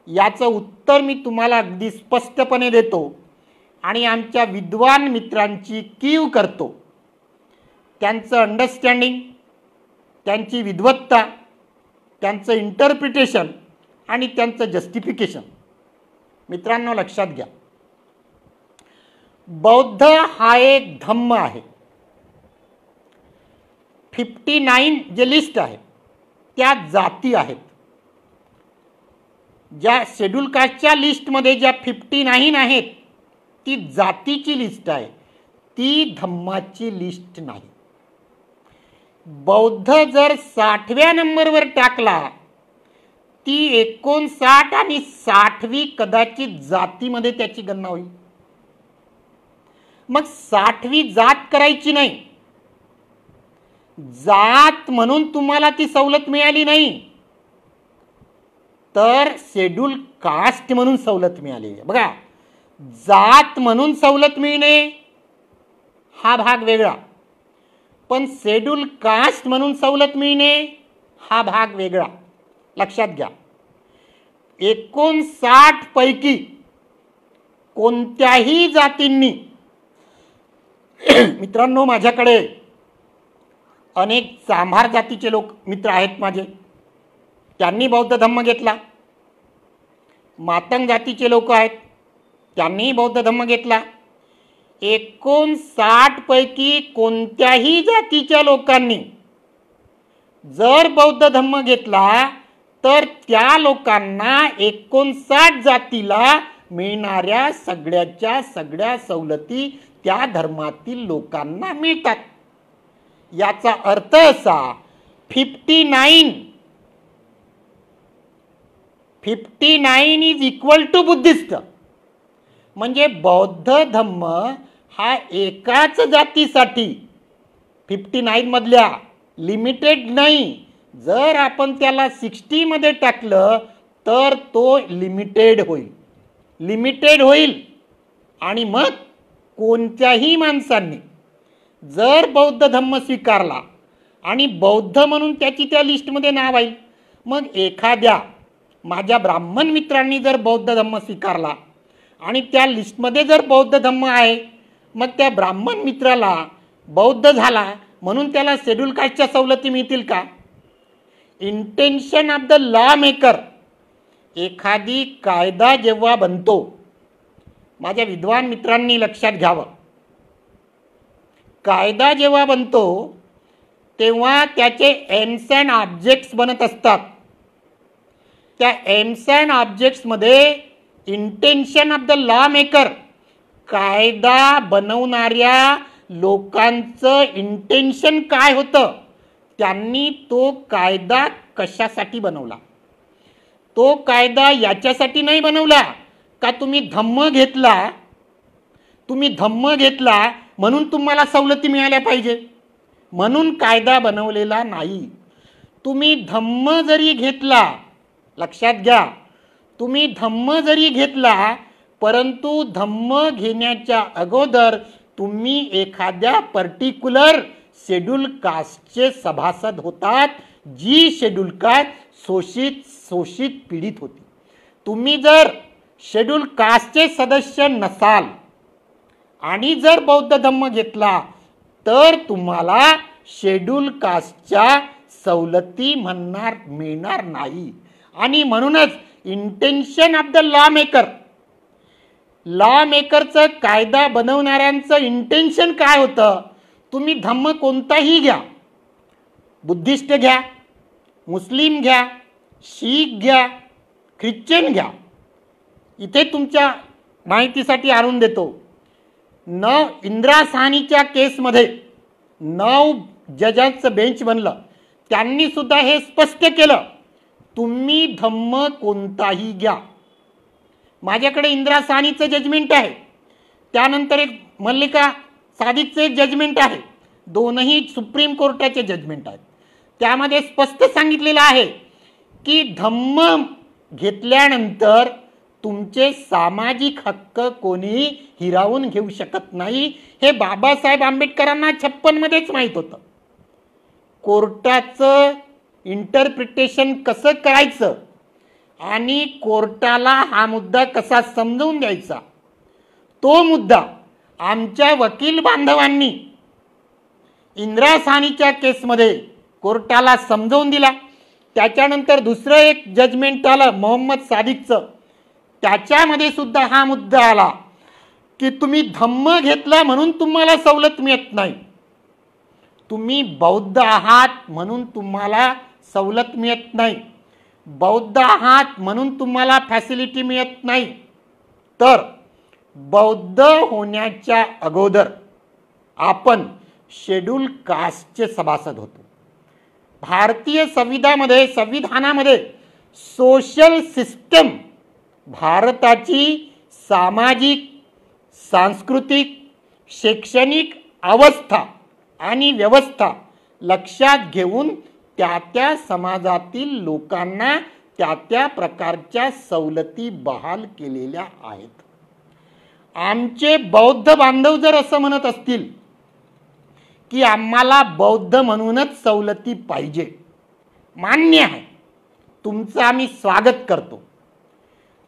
याचं उत्तर मी तुम्हाला अगदी स्पष्टपणे देतो आणि आमच्या विद्वान मित्रांची कीव करतो. त्यांचं अंडरस्टँडिंग, त्यांची विद्वत्ता, त्यांचं इंटरप्रिटेशन आणि त्यांचं जस्टिफिकेशन. मित्रांनो लक्षात घ्या, बौद्ध हा एक धम्म आहे. 59 जे लिस्ट आहे त्या जाती आहेत. ज्या शेड्यूल कास्टच्या लिस्टमध्ये ज्या 59 आहेत ती जातीची लिस्ट आहे, ती धम्माची लिस्ट नाही. बौद्ध जर 60व्या नंबरवर टाकला ती 59 आणि 60वी कदाचित जातीमध्ये त्याची गणना होईल. मग 60वी जात करायची नाही. जात म्हणून तुम्हाला ती सवलत मिळाली नाही तर शेड्यूल कास्ट म्हणून सवलत मिळाली. बघा, जात म्हणून सवलत मिळणे हा भाग वेगळा, पण शेड्यूल कास्ट म्हणून सवलत मिळणे हा भाग वेगळा. लक्षात घ्या, 59 पैकी कोणत्याही जातींनी, मित्रांनो माझ्याकडे अनेक चांभार जातीचे लोक मित्र आहेत माझे, त्यांनी बौद्ध धम्म घेतला. मातंग जातीचे लोक आहेत, त्यांनी बौद्ध धम्म घेतला. 59 पैकी कोणत्याही जातीच्या लोकांनी जर बौद्ध धम्म घेतला तर त्या लोकांना 59 जातीला मिळणाऱ्या सगळ्याच्या सगळ्या सवलती त्या धर्मातील लोकांना मिळतात. याचा अर्थ असा 59 इज इक्वल टू बुद्धिस्ट. म्हणजे बौद्ध धम्म हा एकाच जातीसाठी 59 मधल्या लिमिटेड नाही. जर आपण त्याला 60 मध्ये टाकलं तर तो लिमिटेड होईल. आणि मग कोणत्याही माणसांनी जर बौद्ध धम्म स्वीकारला आणि बौद्ध म्हणून त्याची त्या लिस्टमध्ये नाव आहे, मग एखाद्या माझ्या ब्राह्मण मित्रांनी जर बौद्ध धम्म स्वीकारला आणि त्या लिस्टमध्ये जर बौद्ध धम्म आहे, मग त्या ब्राह्मण मित्राला बौद्ध झाला म्हणून त्याला शेड्यूल कास्टच्या सवलती मिळतील का? Intention of the law maker. एखादी कायदा जेव्हा बनतो, माझ्या विद्वान मित्रांनी लक्षात घ्यावं, कायदा जेव्हा बनतो तेव्हा त्याचे एम्स अँड ऑब्जेक्ट्स बनत असतात. त्या एम्स अँड ऑब्जेक्ट्समध्ये intention of the law maker, कायदा बनवणाऱ्या लोकांचं इंटेन्शन काय होतं, त्यांनी तो कायदा कशासाठी बनवला. तो कायदा याच्यासाठी नाही बनवला का तुम्ही धम्म घेतला, तुम्ही धम्म घेतला म्हणून तुम्हाला सवलती मिळाल्या पाहिजे म्हणून कायदा बनवलेला नाही. तुम्ही धम्म जरी घेतला, लक्षात घ्या, तुम्ही धम्म जरी घेतला परंतु धम्म घेण्याच्या अगोदर तुम्ही एखाद्या पर्टिक्युलर शेड्यूल कास्टचे सभासद होतात, जी शेड्यूल कास्ट शोषित पीडित होती. तुम्ही जर शेड्यूल कास्टचे सदस्य नसाल आणि जर बौद्ध धम्म घेतला तर तुम्हाला शेड्यूल कास्टच्या सवलती मिळणार नाही. आणि म्हणूनच इंटेन्शन ऑफ द लॉ मेकरचं, कायदा बनवणाऱ्यांचं इंटेन्शन काय होतं? तुम्ही धम्म कोणताही घ्या, बुद्धिस्ट घ्या, मुस्लिम घ्या, शीख घ्या, ख्रिश्चन घ्या. इथे तुमच्या माहितीसाठी आणून देतो, इंदिरा साहनीच्या केसमध्ये 9 जजांचं बेंच बनलं. त्यांनी सुद्धा हे स्पष्ट केलं, तुम्ही धम्म कोणताही घ्या. माझ्याकडे इंदिरा साहनीचं जजमेंट आहे, त्यानंतर एक मल्लिका सादिकचं एक जजमेंट आहे. दोनही सुप्रीम कोर्टाचे जजमेंट आहेत. त्यामध्ये स्पष्ट सांगितलेलं आहे की धम्म घेतल्यानंतर तुमचे सामाजिक हक्क कोणी हिरावून घेऊ शकत नाही. हे बाबासाहेब आंबेडकरांना 56 मध्येच माहीत होतं. कोर्टाचं इंटरप्रिटेशन कसं करायचं आणि कोर्टाला हा मुद्दा कसा समजवून द्यायचा, तो मुद्दा आमच्या वकील बांधवांनी इंदिरा साहनीच्या केसमध्ये कोर्टाला समजवून दिला. त्याच्यानंतर दुसरं एक जजमेंट आलं मोहम्मद सादिकचं, त्याच्यामध्ये सुद्धा हा मुद्दा आला की तुम्ही धम्म घेतला म्हणून तुम्हाला सवलत मिळत नाही, तुम्ही बौद्ध आहात म्हणून तुम्हाला सवलत मिळत नाही, बौद्ध आहात म्हणून तुम्हाला फॅसिलिटी मिळत नाही. तर बौद्ध होण्याच्या अगोदर आपण शेड्यूल कास्टचे सभासद होतो. भारतीय संविधानामध्ये सोशल सिस्टम, भारताची सामाजिक, सांस्कृतिक, शैक्षणिक अवस्था आणि व्यवस्था लक्षात घेऊन त्या समाजातील लोकांना त्या प्रकारच्या सवलती बहाल केलेल्या आहेत. आमचे बौद्ध बांधव जर असं म्हणत असतील की आम्हाला बौद्ध म्हणूनच सवलती पाहिजे, मान्य आहे, तुमचं आम्ही स्वागत करतो.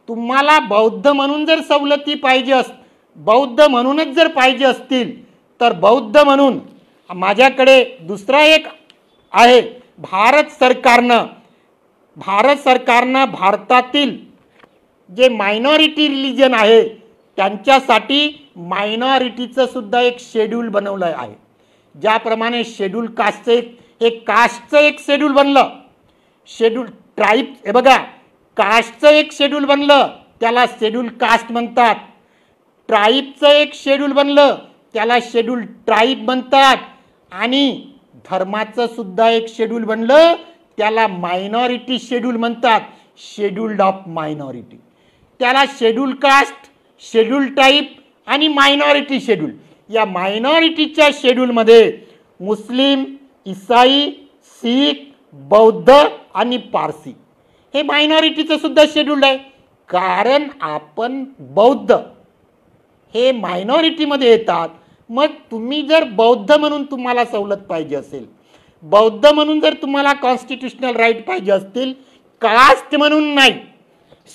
तुम्हाला बौद्ध म्हणून जर सवलती बौद्ध म्हणूनच जर पाहिजे असतील तर बौद्ध म्हणून माझ्याकडे दुसरा एक आहे. भारत सरकारनं भारतातील जे मायनॉरिटी रिलीजन आहे त्यांच्यासाठी मायनॉरिटीचं सुद्धा एक शेड्यूल बनवलं आहे. ज्याप्रमाणे शेड्यूल कास्टचं एक शेड्यूल बनलं, शेड्यूल ट्राईब, हे बघा, कास्टचं एक शेड्यूल बनलं त्याला शेड्यूल कास्ट म्हणतात, ट्राईबचं एक शेड्यूल बनलं त्याला शेड्यूल ट्राईब म्हणतात, आणि धर्माचं सुद्धा एक शेड्यूल बनलं त्याला मायनॉरिटी शेड्यूल म्हणतात, शेड्यूल्ड ऑफ मायनॉरिटी. त्याला शेड्यूल कास्ट, शेड्यूल ट्राईब आणि मायनॉरिटी शेड्यूल. या मायनॉरिटीच्या शेड्यूलमध्ये मुस्लिम, ईसाई, शीख, बौद्ध आणि पारसी हे मायनॉरिटीचं सुद्धा शेड्यूल आहे. कारण आपण बौद्ध हे मायनॉरिटीमध्ये येतात. मग तुम्ही जर बौद्ध म्हणून तुम्हाला सवलत पाहिजे असेल, बौद्ध म्हणून जर तुम्हाला कॉन्स्टिट्यूशनल राईट पाहिजे असतील, कास्ट म्हणून नाही,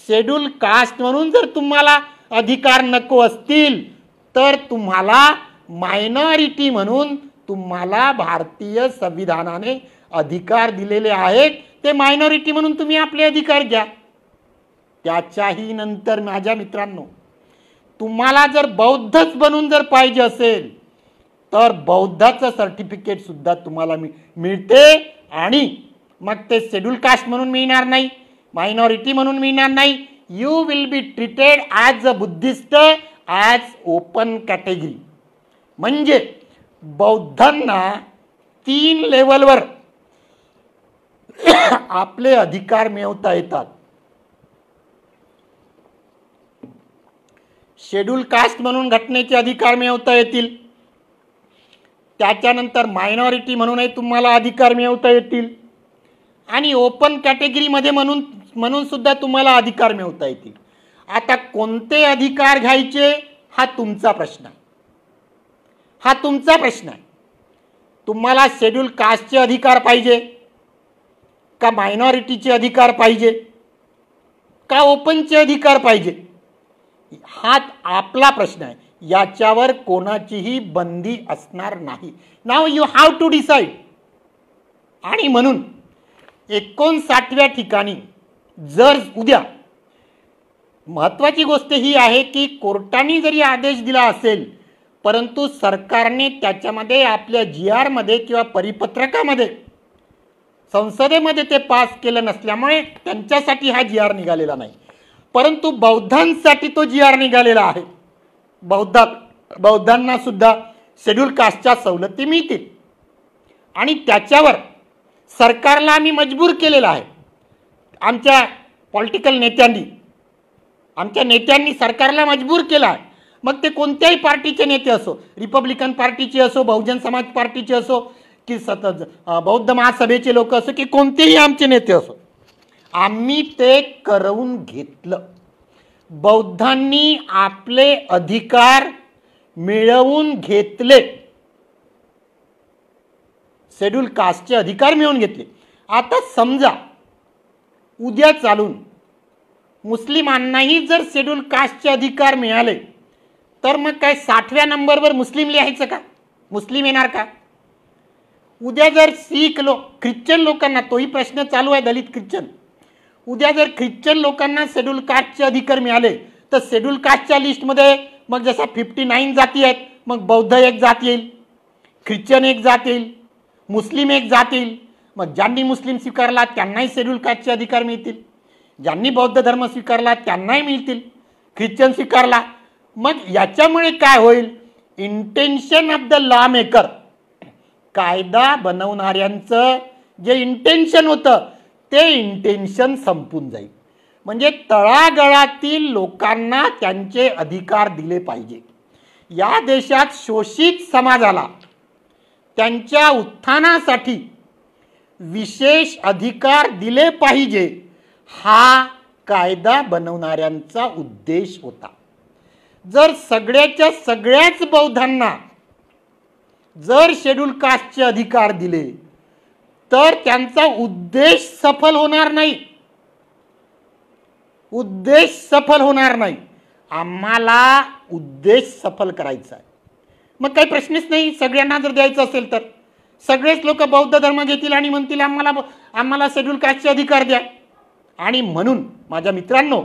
शेड्यूल कास्ट म्हणून जर तुम्हाला अधिकार नको असतील, तर तुम्हाला मायनॉरिटी म्हणून तुम्हाला भारतीय संविधानाने अधिकार दिलेले आहेत. ते मायनॉरिटी म्हणून तुम्ही आपले अधिकार घ्या. त्याच्याही नंतर माझ्या मित्रांनो, तुम्हाला जर बौद्धच बनून जर पाहिजे असेल तर बौद्धाचं सर्टिफिकेट सुद्धा तुम्हाला मिळते, आणि मग ते शेड्यूल कास्ट म्हणून मिळणार नाही, मायनॉरिटी म्हणून मिळणार नाही. You will be treated as a Buddhist, as open category. म्हणजे बौद्धांना 3 लेवलवर आपले अधिकार मिळवता येतात. शेड्यूल कास्ट म्हणून घटनेचे अधिकार मिळवता येतील. त्याच्यानंतर मायनॉरिटी म्हणूनही तुम्हाला अधिकार मिळवता येतील आणि ओपन कॅटेगरीमध्ये म्हणून सुद्धा तुम्हाला अधिकार मिळवता येतील. आता कोणते अधिकार घ्यायचे हा तुमचा प्रश्न आहे. हा तुमचा प्रश्न आहे. तुम्हाला शेड्यूल कास्टचे अधिकार पाहिजे का मायनॉरिटीचे अधिकार पाहिजे का ओपनचे अधिकार पाहिजे, हा आपला प्रश्न आहे. याच्यावर कोणाचीही बंदी असणार नाही. नाव यू हॅव टू डिसाइड. आणि म्हणून 59व्या ठिकाणी जर उद्या महत्त्वाची गोष्ट ही आहे की कोर्टाने जरी आदेश दिला असेल परंतु सरकारने त्याच्यामध्ये आपल्या GR मध्ये किंवा परिपत्रकामध्ये संसदेमध्ये ते पास केलं नसल्यामुळे त्यांच्यासाठी हा GR निघालेला नाही. परंतु बौद्धांसाठी तो GR निघालेला आहे. बौद्धांना सुद्धा शेड्यूल कास्टच्या सवलती मिळतील आणि त्याच्यावर सरकारला आम्ही मजबूर केलेला आहे. आमच्या पॉलिटिकल नेत्यांनी सरकारला मजबूर केला आहे. मग ते कोणत्याही पार्टीचे नेते असो, रिपब्लिकन पार्टीचे असो, बहुजन समाज पार्टीचे असो की बौद्ध महासभेचे लोक असो की कोणतेही आमचे नेते असो, आम्ही ते करवून घेतलं. बौद्धांनी आपले अधिकार मिळवून घेतले. शेड्यूल कास्टचे अधिकार मिळवून घेतले. आता समजा उद्या चालून मुस्लिमांनाही जर शेड्यूल कास्टचे अधिकार मिळाले तर मग काय 60व्या नंबरवर मुस्लिम लिहायचं का? मुस्लिम येणार का? उद्या जर शीख ख्रिश्चन लोकांना, तोही प्रश्न चालू आहे दलित ख्रिश्चन, उद्या जर ख्रिश्चन लोकांना शेड्यूल कास्टचे अधिकार मिळाले तर शेड्यूल कास्टच्या लिस्टमध्ये मग जसा 59 जाती आहेत मग बौद्ध एक जात येईल, ख्रिश्चन एक जात येईल, मुस्लिम एक जात येईल. मग ज्यांनी मुस्लिम स्वीकारला त्यांनाही शेड्यूल कास्टचे अधिकार मिळतील, ज्यांनी बौद्ध धर्म स्वीकारला त्यांनाही मिळतील, ख्रिश्चन स्वीकारला. मग याच्यामुळे काय होईल? Intention of the law maker, कायदा बनवणाऱ्यांचं जे इंटेन्शन होतं ते इंटेन्शन संपून जाईल. म्हणजे तळागाळातील लोकांना त्यांचे अधिकार दिले पाहिजे. या देशात शोषित समाजाला त्यांच्या उत्थानासाठी विशेष अधिकार दिले पाहिजे, हा कायदा बनवणाऱ्यांचा उद्देश होता. जर सगळ्याच बौद्धांना जर शेड्यूल कास्टचे अधिकार दिले तर त्यांचा उद्देश सफल होणार नाही. उद्देश सफल होणार नाही. आम्हाला उद्देश सफल करायचा आहे. मग काही प्रश्नच नाही. सगळ्यांना जर द्यायचं असेल तर सगळेच लोक बौद्ध धर्म घेतील आणि म्हणतील आम्हाला शेड्यूल कास्टचे अधिकार द्या. आणि म्हणून माझ्या मित्रांनो,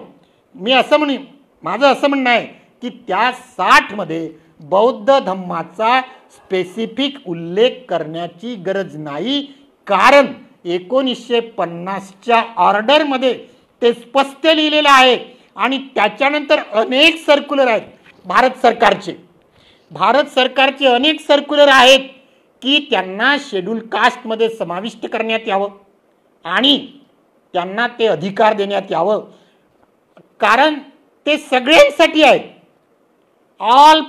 माझं असं म्हणणं आहे की त्या 60 मध्ये बौद्ध धम्माचा स्पेसिफिक उल्लेख करण्याची गरज नाही. कारण 1950च्या ऑर्डरमध्ये ते स्पष्ट लिहिलेलं आहे आणि त्याच्यानंतर अनेक सर्क्युलर आहेत भारत सरकारचे अनेक सर्क्युलर आहेत की त्यांना शेड्यूल कास्टमध्ये समाविष्ट करण्यात यावं आणि त्यांना ते अधिकार देण्यात यावं. कारण ते सगळ्यांसाठी आहेत. All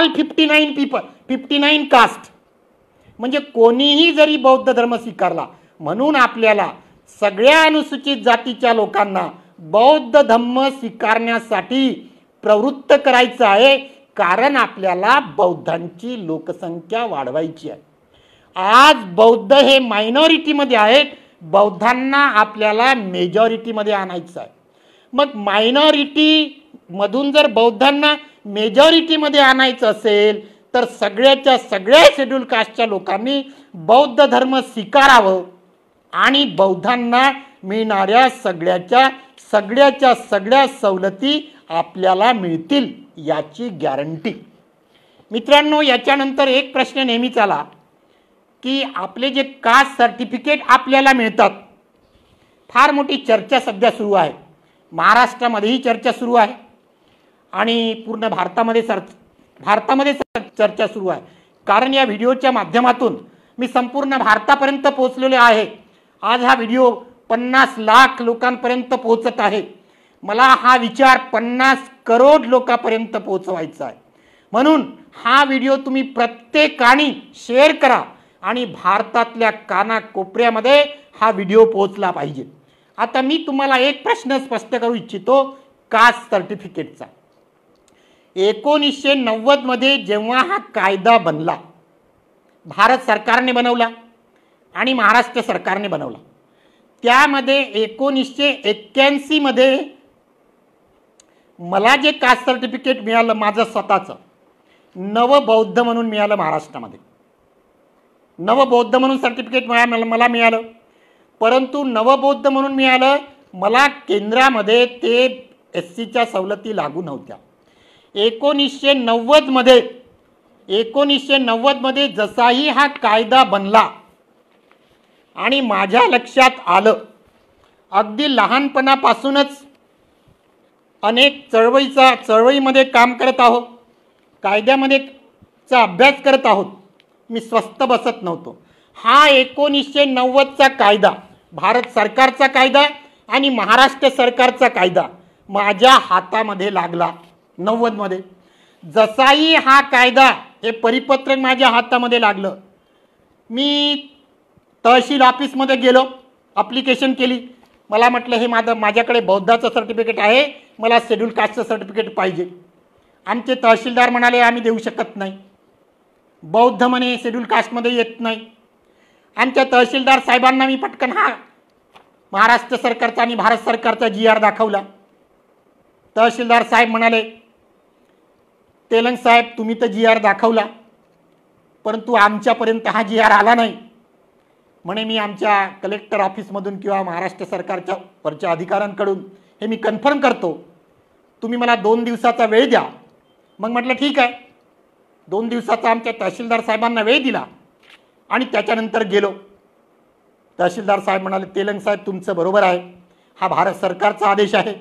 59 caste. म्हणजे कोणीही जरी बौद्ध धर्म स्वीकारला, म्हणून आपल्याला सगळ्या अनुसूचित जातीच्या लोकांना बौद्ध धर्म स्वीकारण्यासाठी प्रवृत्त करायचं आहे. कारण आपल्याला बौद्धांची लोकसंख्या वाढवायची आहे. आज बौद्ध हे मायनॉरिटीमध्ये आहेत, बौद्धांना आपल्याला मेजॉरिटीमध्ये आणायचं आहे. मग मायनॉरिटीमधून जर बौद्धांना मेजॉरिटीमध्ये आणायचं असेल तर सगळ्या शेड्यूल कास्टच्या लोकांनी बौद्ध धर्म स्वीकारावं आणि बौद्धांना मिळणाऱ्या सगळ्या सवलती आपल्याला मिळतील याची गॅरंटी. मित्रांनो, याच्यानंतर एक प्रश्न नेहमीच आला की आपले जे कास्ट सर्टिफिकेट आपल्याला मिळतात, फार मोठी चर्चा सध्या सुरू आहे. महाराष्ट्रामध्येही चर्चा सुरू आहे आणि पूर्ण भारतामध्ये चर्चा सुरू आहे. कारण या व्हिडिओच्या माध्यमातून मी संपूर्ण भारतापर्यंत पोहोचलेलो आहे. आज हा व्हिडिओ 50 लाख लोकांपर्यंत पोहोचत आहे. मला हा विचार 50 करोड लोकांपर्यंत पोहोचवायचा आहे. म्हणून हा व्हिडिओ तुम्ही प्रत्येकाने शेअर करा आणि भारतातल्या कानाकोपऱ्यामध्ये हा व्हिडिओ पोहोचला पाहिजे. आता मी तुम्हाला एक प्रश्न स्पष्ट करू इच्छितो कास्ट सर्टिफिकेटचा. 1990 मध्ये जेव्हा हा कायदा बनला, भारत सरकारने बनवला आणि महाराष्ट्र सरकारने बनवला, त्यामध्ये 1981 मध्ये मला जे कास्ट सर्टिफिकेट मिळालं माझं स्वतःचं, नवबौद्ध म्हणून मिळालं महाराष्ट्रामध्ये. नवबौद्ध म्हणून सर्टिफिकेट मला मिळालं. परंतु नवबौद्ध म्हणून मिळालं, मला केंद्रामध्ये ते SCच्या सवलती लागू नव्हत्या. 1990 मध्ये जसाही हा कायदा बनला आणि माझ्या लक्षात आलं, अगदी लहानपणापासूनच अनेक चळवळीमध्ये काम करत आहोत, कायद्यामध्येचा अभ्यास करत आहोत, मी स्वस्थ बसत नव्हतो. हा 1990चा कायदा, भारत सरकारचा कायदा आणि महाराष्ट्र सरकारचा कायदा माझ्या हातामध्ये लागला. 90 मध्ये जसाही हा कायदा, हे परिपत्रक माझ्या हातामध्ये लागलं, मी तहसील ऑफिसमध्ये गेलो, ॲप्लिकेशन केली. मला म्हटलं हे माझ्याकडे बौद्धाचं सर्टिफिकेट आहे, मला शेड्यूल कास्टचं सर्टिफिकेट पाहिजे. आमचे तहसीलदार म्हणाले आम्ही देऊ शकत नाही, बौद्ध म्हणे शेड्यूल कास्टमध्ये येत नाही. आमच्या तहसीलदार साहेबांना मी पटकन हा महाराष्ट्र सरकारचा आणि भारत सरकारचा GR दाखवला. तहसीलदार साहेब म्हणाले, तेलंग साहेब तुम्ही तर GR दाखवला, परंतु आमच्यापर्यंत हा GR आला नाही. म्हणे मी आमच्या कलेक्टर ऑफिसमधून किंवा महाराष्ट्र सरकारच्या वरच्या अधिकाऱ्यांकडून हे मी कन्फर्म करतो, तुम्ही मला 2 दिवसाचा वेळ द्या. मग म्हटलं ठीक आहे. 2 दिवसाचा आमच्या तहसीलदार साहेबांना वेळ दिला आणि त्याच्यानंतर गेलो. तहसीलदार साहेब म्हणाले, तेलंग साहेब तुमचं बरोबर आहे, हा भारत सरकारचा आदेश आहे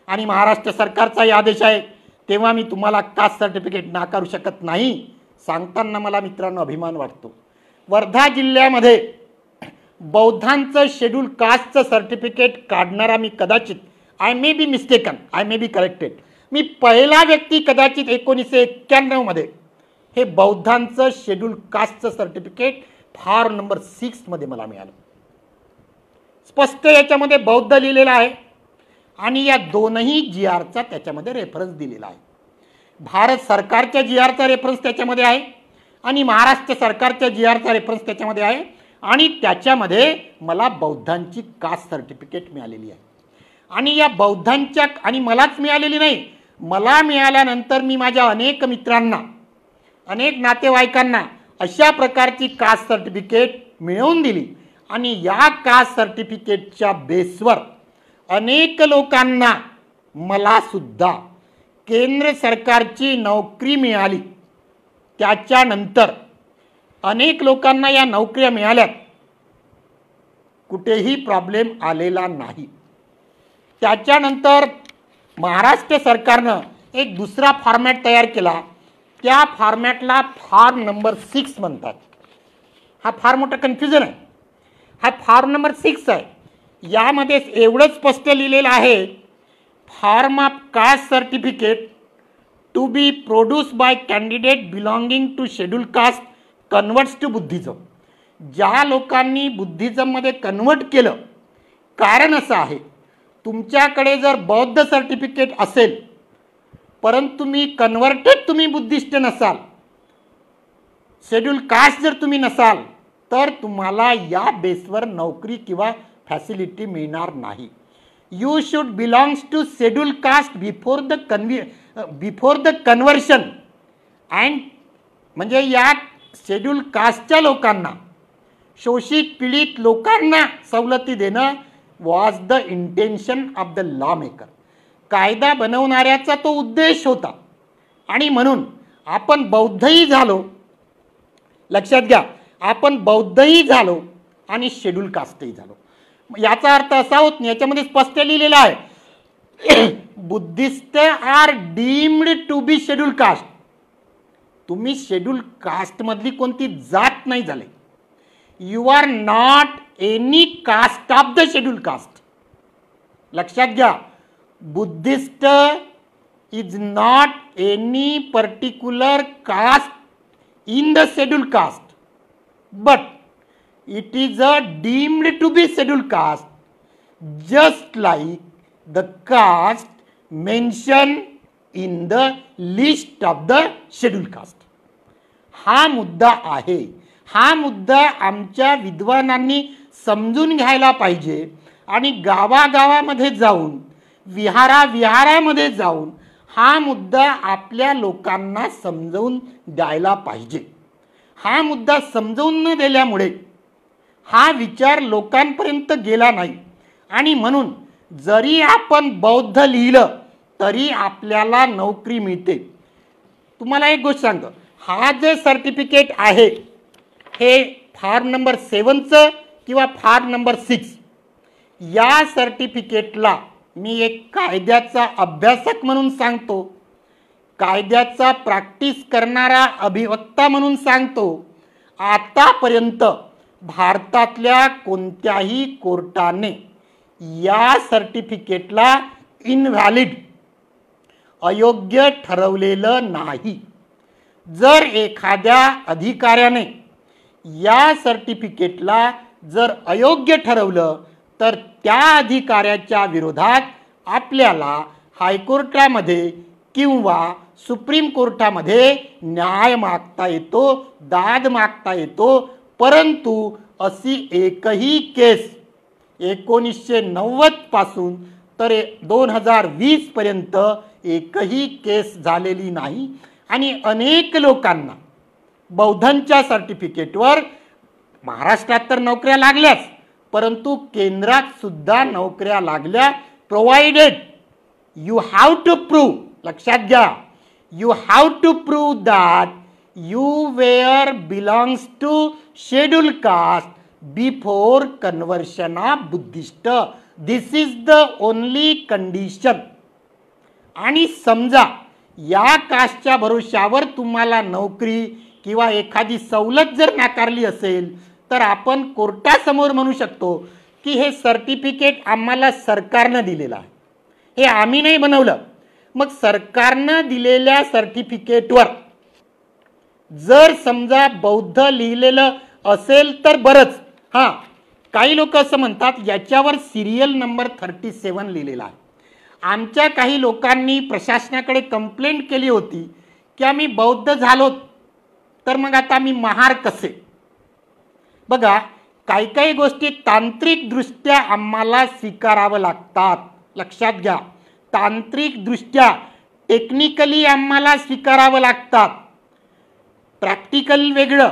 आणि महाराष्ट्र सरकारचाही आदेश आहे, तेव्हा मी तुम्हाला कास्ट सर्टिफिकेट नाकारू शकत नाही. सांगताना मला मित्रांनो अभिमान वाटतो. वर्धा जिल्ह्यामध्ये बौद्धांचं शेड्यूल कास्टचं सर्टिफिकेट काढणारा मी कदाचित, I may be mistaken, I may be corrected, मी पहिला व्यक्ती कदाचित 1991 मध्ये हे बौद्धांचं शेड्यूल कास्टचं सर्टिफिकेट फार नंबर 6 मध्ये मला मिळालं. स्पष्ट याच्यामध्ये बौद्ध लिहिलेलं आहे आणि या दोनही GRचा त्याच्यामध्ये रेफरन्स दिलेला आहे. भारत सरकारच्या GRचा रेफरन्स त्याच्यामध्ये आहे आणि महाराष्ट्र सरकारच्या GRचा रेफरन्स त्याच्यामध्ये आहे आणि त्याच्यामध्ये मला बौद्धांची कास्ट सर्टिफिकेट मिळालेली आहे. आणि या बौद्धांच्या आणि मलाच मिळालेली नाही, मला मिळाल्यानंतर मी माझ्या अनेक मित्रांना, अनेक नातेवाईकांना अशा प्रकारची कास्ट सर्टिफिकेट मिळवून दिली आणि या कास्ट सर्टिफिकेटच्या बेसवर अनेक लोकांना, मला सुद्धा केंद्र सरकारची नोकरी मिळाली. त्याच्यानंतर अनेक लोकांना या नोकऱ्या मिळाल्यात, कुठेही प्रॉब्लेम आलेला नाही. त्याच्यानंतर महाराष्ट्र सरकारनं एक दुसरा फॉर्मॅट तयार केला, त्या फॉर्मॅटला फॉर्म नंबर 6 म्हणतात. हा फार मोठा कन्फ्युजन आहे. हा फॉर्म नंबर 6 आहे. यामध्ये एवढंच स्पष्ट लिहिलेलं आहे, form of caste certificate to be produce by candidate belonging to schedule caste converts to Buddhism. ज्या लोकांनी बुद्धिझममध्ये कन्वर्ट केलं, कारण असं आहे, तुमच्याकडे जर बौद्ध सर्टिफिकेट असेल परंतु तुम्ही बुद्धिस्ट नसाल, शेड्यूल कास्ट जर तुम्ही नसाल, तर तुम्हाला या बेसवर नोकरी किंवा फॅसिलिटी मिळणार नाही. You should belongs to schedule caste before the conversion and, म्हणजे या शेड्यूल कास्टच्या लोकांना, शोषित पीडित लोकांना सवलती देणं was the intention of the law maker. कायदा बनवणाऱ्याचा तो उद्देश होता आणि म्हणून आपण बौद्धही झालो, लक्षात घ्या, आपण बौद्धही झालो आणि शेड्यूल कास्टही झालो. याचा अर्थ असा होत नाही, याच्यामध्ये स्पष्ट लिहिलेलं आहे, Buddhist are deemed to be schedule caste. तुम्ही शेड्यूल कास्टमधली कोणती जात नाही झाले. You are not any caste of the schedule caste. लक्षात घ्या, Buddhist is not any particular caste in the scheduled caste, but it is deemed to be scheduled caste, just like the caste mentioned in the list of the scheduled caste. हा मुद्दा आहे. हा मुद्दा आमच्या विद्वानांनी समजून घ्यायला पाहिजे आणि गावागावामध्ये जाऊन विहारामध्ये जाऊन हा मुद्दा आपल्या लोकांना समजावून द्यायला पाहिजे. हा मुद्दा समजावून न दिल्यामुळे हा विचार लोकांपर्यंत गेला नाही आणि म्हणून जरी आपण बौद्ध लिहिलं तरी आपल्याला नोकरी मिळते. तुम्हाला एक गोष्ट सांगतो, हा जे सर्टिफिकेट आहे हे फॉर्म नंबर 7चं किंवा फॉर्म नंबर 6 या सर्टिफिकेटला मी एक कायद्याचा अभ्यासक म्हणून सांगतो, कायद्याचा प्रॅक्टिस करणारा अभिवक्ता म्हणून सांगतो, आतापर्यंत भारतातल्या कोणत्याही कोर्टाने या सर्टिफिकेटला इनव्हॅलिड अयोग्य ठरवलेलं नाही. जर एखाद्या अधिकाऱ्याने या सर्टिफिकेटला जर अयोग्य ठरवलं तर त्या अधिकाऱ्याच्या विरोधात आपल्याला हायकोर्टामध्ये किंवा सुप्रीम कोर्टामध्ये न्याय मागता येतो, दाद मागता येतो. परंतु अशी एकही केस 1990 पासून तर 2020 पर्यंत एकही केस झालेली नाही आणि अनेक लोकांना बौद्धांच्या सर्टिफिकेटवर महाराष्ट्रात तर नोकऱ्या लागल्याच, परंतु केंद्रात सुद्धा नोकऱ्या लागल्या. Provided you have to prove, लक्षात घ्या, you have to prove that you were belongs to schedule caste before conversion of Buddhist. This is the only condition. आणि समजा या कास्टच्या भरोशावर तुम्हाला नोकरी किंवा एखादी सवलत जर नाकारली असेल तर आपण कोर्टासमोर म्हणू शकतो की हे सर्टिफिकेट आम्हाला सरकारनं दिलेलं आहे, हे आम्ही नाही बनवलं. मग सरकारनं दिलेल्या सर्टिफिकेटवर जर समजा बौद्ध लिहिलेलं असेल तर बरंच. हां, काही लोक असं म्हणतात याच्यावर सिरियल नंबर 37 लिहिलेला आहे. आमच्या काही लोकांनी प्रशासनाकडे कंप्लेंट केली होती की आम्ही बौद्ध झालो तर मग आता आम्ही महार कसे. बघा, काही काही गोष्टी तांत्रिकदृष्ट्या आम्हाला स्वीकारावं लागतात, लक्षात घ्या. तांत्रिकदृष्ट्या टेक्निकली आम्हाला स्वीकारावं लागतात. प्रॅक्टिकल वेगळं,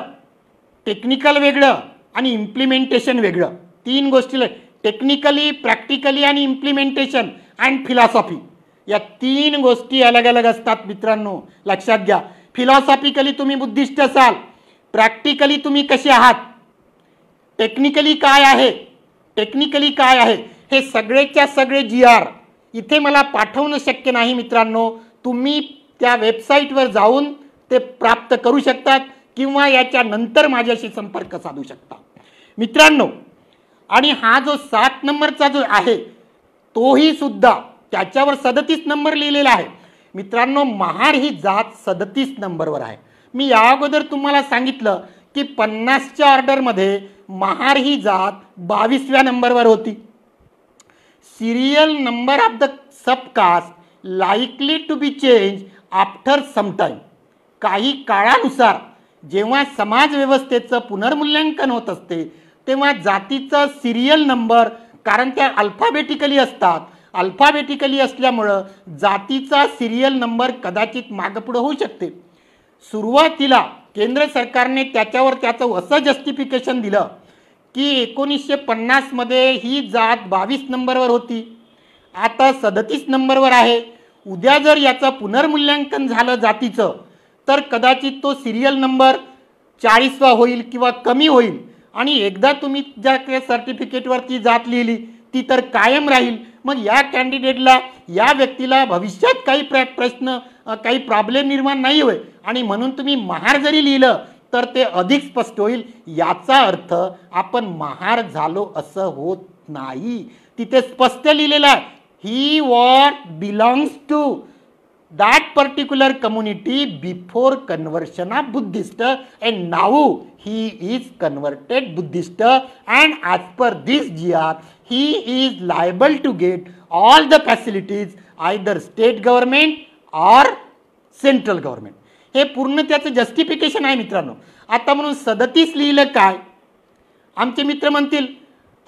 टेक्निकल वेगळं आणि इम्प्लिमेंटेशन वेगळं. 3 गोष्टी, टेक्निकली, प्रॅक्टिकली आणि इम्प्लिमेंटेशन अँड फिलॉसॉफी, या 3 गोष्टी अलग अलग असतात मित्रांनो, लक्षात घ्या. फिलॉसॉफिकली तुम्ही बुद्धिस्ट असाल, प्रॅक्टिकली तुम्ही कसे आहात, टेक्निकली काय आहे, टेक्निकली काय आहे, हे सगळेच्या सगळे GR इथे मला पाठवणं शक्य नाही मित्रांनो. तुम्ही त्या वेबसाईटवर जाऊन ते प्राप्त करू शकतात किंवा याच्या नंतर माझ्याशी संपर्क साधू शकता मित्रांनो. आणि हा जो 7 नंबरचा जो आहे तोही सुद्धा त्याच्यावर 37 नंबर लिहिलेला आहे मित्रांनो. महार ही जात 37 नंबरवर आहे. मी या अगोदर तुम्हाला सांगितलं की 50च्या ऑर्डरमध्ये महार ही जात 22व्या नंबरवर होती. Serial number of the subcaste likely to be change after some time. काही काळानुसार जेव्हा समाज व्यवस्थेचं पुनर्मूल्यांकन होत असते तेव्हा जातीचा सिरियल नंबर, कारण त्या अल्फाबेटिकली असतात, अल्फाबेटिकली असल्यामुळं जातीचा सिरियल नंबर कदाचित मागपुढं होऊ शकते. सुरुवातीला केंद्र सरकारने त्याच्यावर त्याचं असं जस्टिफिकेशन दिलं की 1950 मध्ये ही जात 22 नंबरवर होती, आता 37 नंबरवर आहे. उद्या जर याचं पुनर्मूल्यांकन झालं जातीचं तर कदाचित तो सिरियल नंबर 40वा होईल किंवा कमी होईल. आणि एकदा तुम्ही ज्या सर्टिफिकेटवर ती जात लिहिली ती तर कायम राहील. मग या कॅन्डिडेटला, या व्यक्तीला भविष्यात काही प्रश्न, काही प्रॉब्लेम निर्माण नाही होय. आणि म्हणून तुम्ही महार जरी लिहिलं तर ते अधिक स्पष्ट होईल. याचा अर्थ आपण महार झालो असं होत नाही. तिथे स्पष्ट लिहिलेलं आहे he was belongs to that particular community before conversion of Buddhist, and now he is converted Buddhist, and as per this GR he is liable to get all the facilities either state government or central government. हे पूर्ण त्याचं justification आहे मित्रांनो. आता म्हणून 37 लिहिलं काय, आमचे मित्र म्हणतील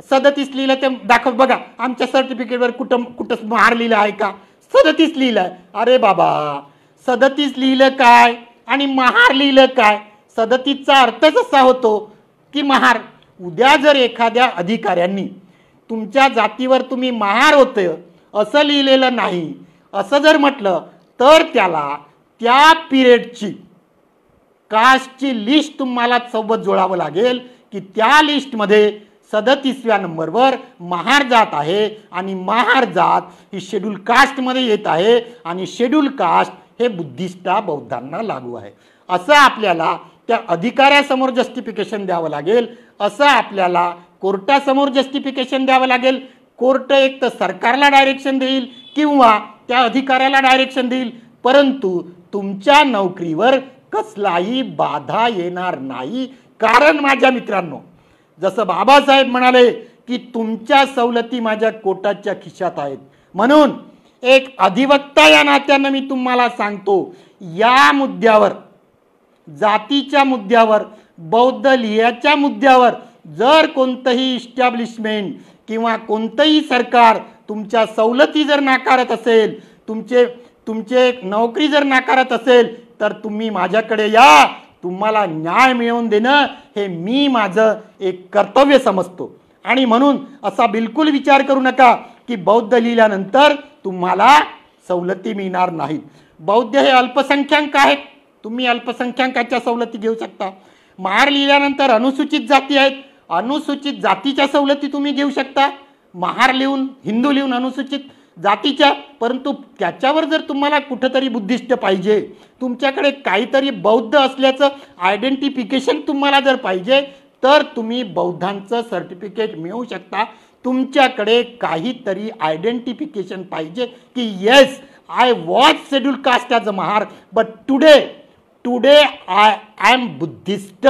37 लिहिलं ते दाखव बघा आमच्या सर्टिफिकेटवर कुठं महार लिहिलं आहे का, 37 लिहिलं. अरे बाबा 37 लिहिलं काय आणि महार लिहिलं काय. 37चा अर्थच असा होतो की महार. उद्या जर एखाद्या अधिकाऱ्यांनी तुमच्या जातीवर तुम्ही महार होते असं लिहिलेलं नाही असं जर म्हटलं तर त्याला त्या पिरियडची कास्टची लिस्ट तुम्हाला सोबत जोडावं लागेल की त्या लिस्टमध्ये 37व्या नंबरवर महार जात आहे आणि महार जात ही शेड्यूल कास्टमध्ये येत आहे आणि शेड्यूल कास्ट हे बुद्धिस्ट बौद्धांना लागू आहे. असं आपल्याला त्या अधिकाऱ्यासमोर जस्टिफिकेशन द्यावं लागेल, असं आपल्याला कोर्टासमोर जस्टिफिकेशन द्यावं लागेल. कोर्ट एक तर सरकारला डायरेक्शन देईल किंवा त्या अधिकाऱ्याला डायरेक्शन देईल, परंतु तुमच्या नोकरीवर कसलाही बाधा येणार नाही. कारण माझ्या मित्रांनो, जसं बाबासाहेब म्हणाले की तुमच्या सवलती माझ्या कोटाच्या खिशात आहेत, म्हणून एक अधिवक्ता या नात्यानं मी तुम्हाला सांगतो, या मुद्द्यावर, जातीच्या मुद्द्यावर, बौद्ध लिहाच्या मुद्द्यावर जर कोणतंही इस्टॅब्लिशमेंट किंवा कोणतंही सरकार तुमच्या सवलती जर नाकारत असेल, तुमचे नोकरी जर नाकारत असेल, तर तुम्ही माझ्याकडे या. तुम्हाला न्याय मिळवून देणं हे मी माझं एक कर्तव्य समजतो. आणि म्हणून असा बिलकुल विचार करू नका की बौद्ध लिहिल्यानंतर तुम्हाला सवलती मिळणार नाहीत. बौद्ध हे अल्पसंख्याक आहेत, तुम्ही अल्पसंख्याकाच्या सवलती घेऊ शकता. महार लिहिल्यानंतर अनुसूचित जाती आहेत, अनुसूचित जातीच्या सवलती तुम्ही घेऊ शकता. महार लिहून, हिंदू लिहून अनुसूचित जातीच्या, परंतु त्याच्यावर जर तुम्हाला कुठंतरी बुद्धिस्ट पाहिजे, तुमच्याकडे काहीतरी बौद्ध असल्याचं आयडेंटिफिकेशन तुम्हाला जर पाहिजे, तर तुम्ही बौद्धांचं सर्टिफिकेट मिळवू शकता. तुमच्याकडे काहीतरी आयडेंटिफिकेशन पाहिजे की yes I was schedule caste as a Mahar, but today I am Buddhist.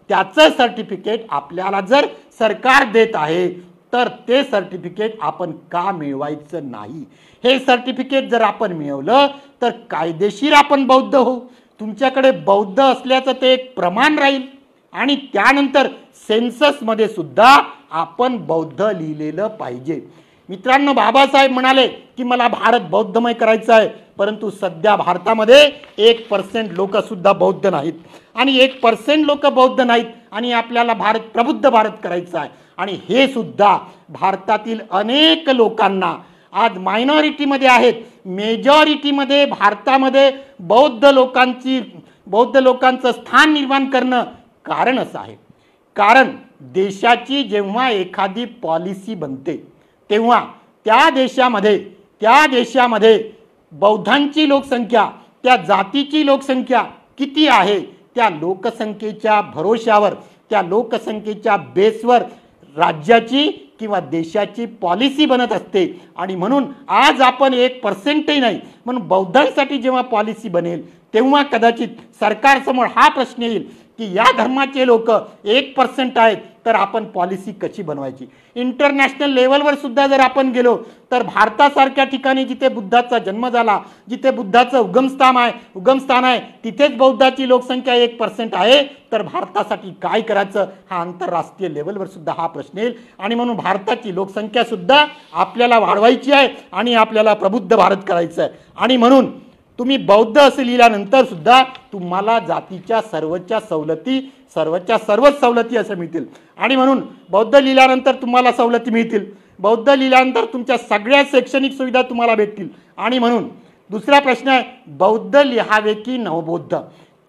त्याचं सर्टिफिकेट आपल्याला जर सरकार देत आहे तर ते सर्टिफिकेट आपण का मिळवायचं नाही. हे सर्टिफिकेट जर आपण मिळवलं तर कायदेशीर आपण बौद्ध होऊ. तुमच्याकडे बौद्ध असल्याचं ते एक प्रमाण राहील आणि त्यानंतर सेन्ससमध्ये सुद्धा आपण बौद्ध लिहिलेलं पाहिजे. मित्रांनो, बाबासाहेब म्हणाले की मला भारत बौद्धमय करायचं आहे, परंतु सध्या भारतामध्ये 1% लोक सुद्धा बौद्ध नाहीत आणि 1% लोक बौद्ध नाहीत आणि आपल्याला प्रबुद्ध भारत करायचं आहे. आणि हे सुद्धा भारतातील अनेक लोकांना आज मायनॉरिटीमध्ये आहेत, मेजॉरिटीमध्ये भारतामध्ये बौद्ध लोकांचं स्थान निर्माण करणं कारण असं आहे. कारण देशाची जेव्हा एखादी पॉलिसी बनते तेव्हा त्या देशामध्ये बौद्धांची लोकसंख्या, त्या जातीची लोकसंख्या किती आहे, त्या लोकसंख्येच्या भरोशावर, त्या लोकसंख्येच्या बेसवर राज्याची किंवा देशाची पॉलिसी बनत असते. आणि म्हणून आज आपण 1%ही नाही, म्हणून बौद्धांसाठी जेव्हा पॉलिसी बनेल तेव्हा कदाचित सरकारसमोर हा प्रश्न येईल की या धर्माचे लोक 1% आहेत, तर आपण पॉलिसी कशी बनवायची. इंटरनॅशनल लेवलवर सुद्धा जर आपण गेलो तर भारतासारख्या ठिकाणी जिथे बुद्धाचा जन्म झाला, जिथे बुद्धाचं उगमस्थान आहे तिथेच बौद्धाची लोकसंख्या 1% आहे, तर भारतासाठी काय करायचं हा आंतरराष्ट्रीय लेवलवर सुद्धा हा प्रश्न येईल. आणि म्हणून भारताची लोकसंख्या सुद्धा आपल्याला वाढवायची आहे आणि आपल्याला प्रबुद्ध भारत करायचं आहे. आणि म्हणून तुम्ही बौद्ध असं लिहिल्यानंतर सुद्धा तुम्हाला जातीच्या सर्वच सवलती असं मिळतील. आणि म्हणून बौद्ध लिहिल्यानंतर तुम्हाला सवलती मिळतील, बौद्ध लिहिल्यानंतर तुमच्या सगळ्या शैक्षणिक सुविधा तुम्हाला भेटतील. आणि म्हणून दुसरा प्रश्न आहे, बौद्ध लिहावे की नवबौद्ध.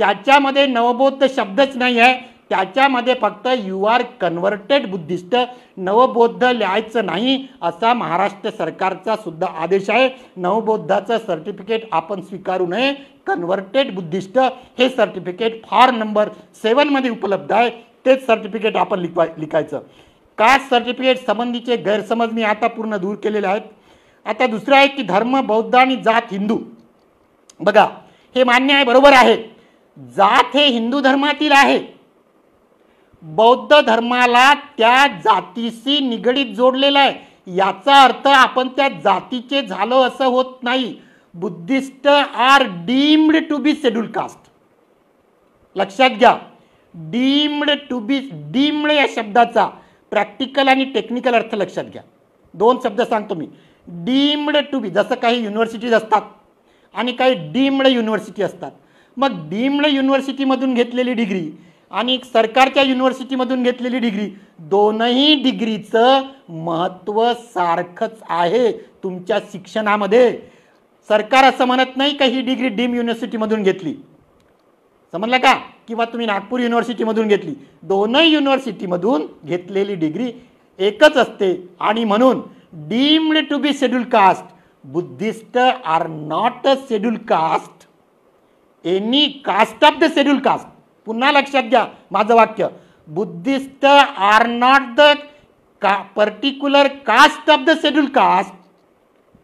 त्याच्यामध्ये नवबौद्ध शब्दच नाही आहे, त्याच्यामध्ये फक्त यू आर कन्व्हर्टेड बुद्धिस्ट, नवबौद्ध लिहायचं नाही असा महाराष्ट्र सरकारचा सुद्धा आदेश आहे. नवबौद्धाचं सर्टिफिकेट आपण स्वीकारू नये. कन्व्हर्टेड बुद्धिस्ट हे सर्टिफिकेट फॉर नंबर 7 मध्ये उपलब्ध आहे, तेच सर्टिफिकेट आपण लिखायचं. कास्ट सर्टिफिकेट संबंधीचे गैरसमज मी आता पूर्ण दूर केलेले आहेत. आता दुसरं आहे की धर्म बौद्ध आणि जात हिंदू. बघा, हे मान्य आहे, बरोबर आहे. जात हे हिंदू धर्मातील आहे. बौद्ध धर्माला त्या जातीशी निगडीत जोडलेला आहे. याचा अर्थ आपण त्या जातीचे झालो असं होत नाही. Buddhist are deemed to be schedule caste. लक्षात घ्या, डीम्ड टू बी. डीम्ड या शब्दाचा प्रॅक्टिकल आणि टेक्निकल अर्थ लक्षात घ्या. दोन शब्द सांगतो मी. डीम्ड टू बी, जसं काही युनिव्हर्सिटीज असतात आणि काही डीम्ड युनिव्हर्सिटी असतात. मग डीम्ड युनिव्हर्सिटीमधून घेतलेली डिग्री आणि सरकारच्या युनिव्हर्सिटीमधून घेतलेली डिग्री, दोनही डिग्रीचं महत्त्व सारखंच आहे तुमच्या शिक्षणामध्ये. सरकार असं म्हणत नाही का ही डिग्री डीम युनिव्हर्सिटीमधून घेतली, समजलं का, किंवा तुम्ही नागपूर युनिव्हर्सिटीमधून घेतली. दोनही युनिव्हर्सिटीमधून घेतलेली डिग्री एकच असते. आणि म्हणून deemed to be schedule caste, Buddhist are not a schedule caste, any caste of the schedule caste. पुन्हा लक्षात घ्या माझं वाक्य. Buddhist are not the particular caste of the schedule caste,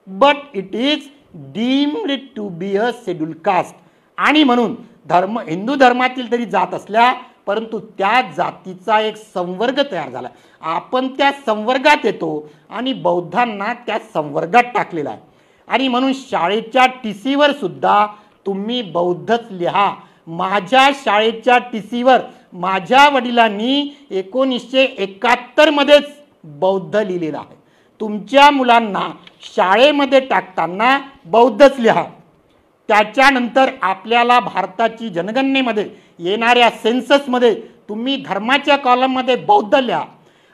but it is deemed to be a schedule caste. आणि म्हणून धर्म हिंदू धर्मातील तरी जात असल्या, परंतु त्या जातीचा एक संवर्ग तयार झाला. आपण त्या संवर्गात येतो आणि बौद्धांना त्या संवर्गात टाकलेला आहे. आणि म्हणून शाळेच्या टीसीवर सुद्धा तुम्ही बौद्धच लिहा. माझ्या शाळेच्या टीसीवर माझ्या वडिलांनी 1971 मध्येच बौद्ध लिहिलेलं आहे. तुमच्या मुलांना शाळेमध्ये टाकताना बौद्धच लिहा. त्याच्यानंतर आपल्याला भारताची जनगणनेमध्ये येणाऱ्या सेन्ससमध्ये तुम्ही धर्माच्या कॉलममध्ये बौद्ध लिहा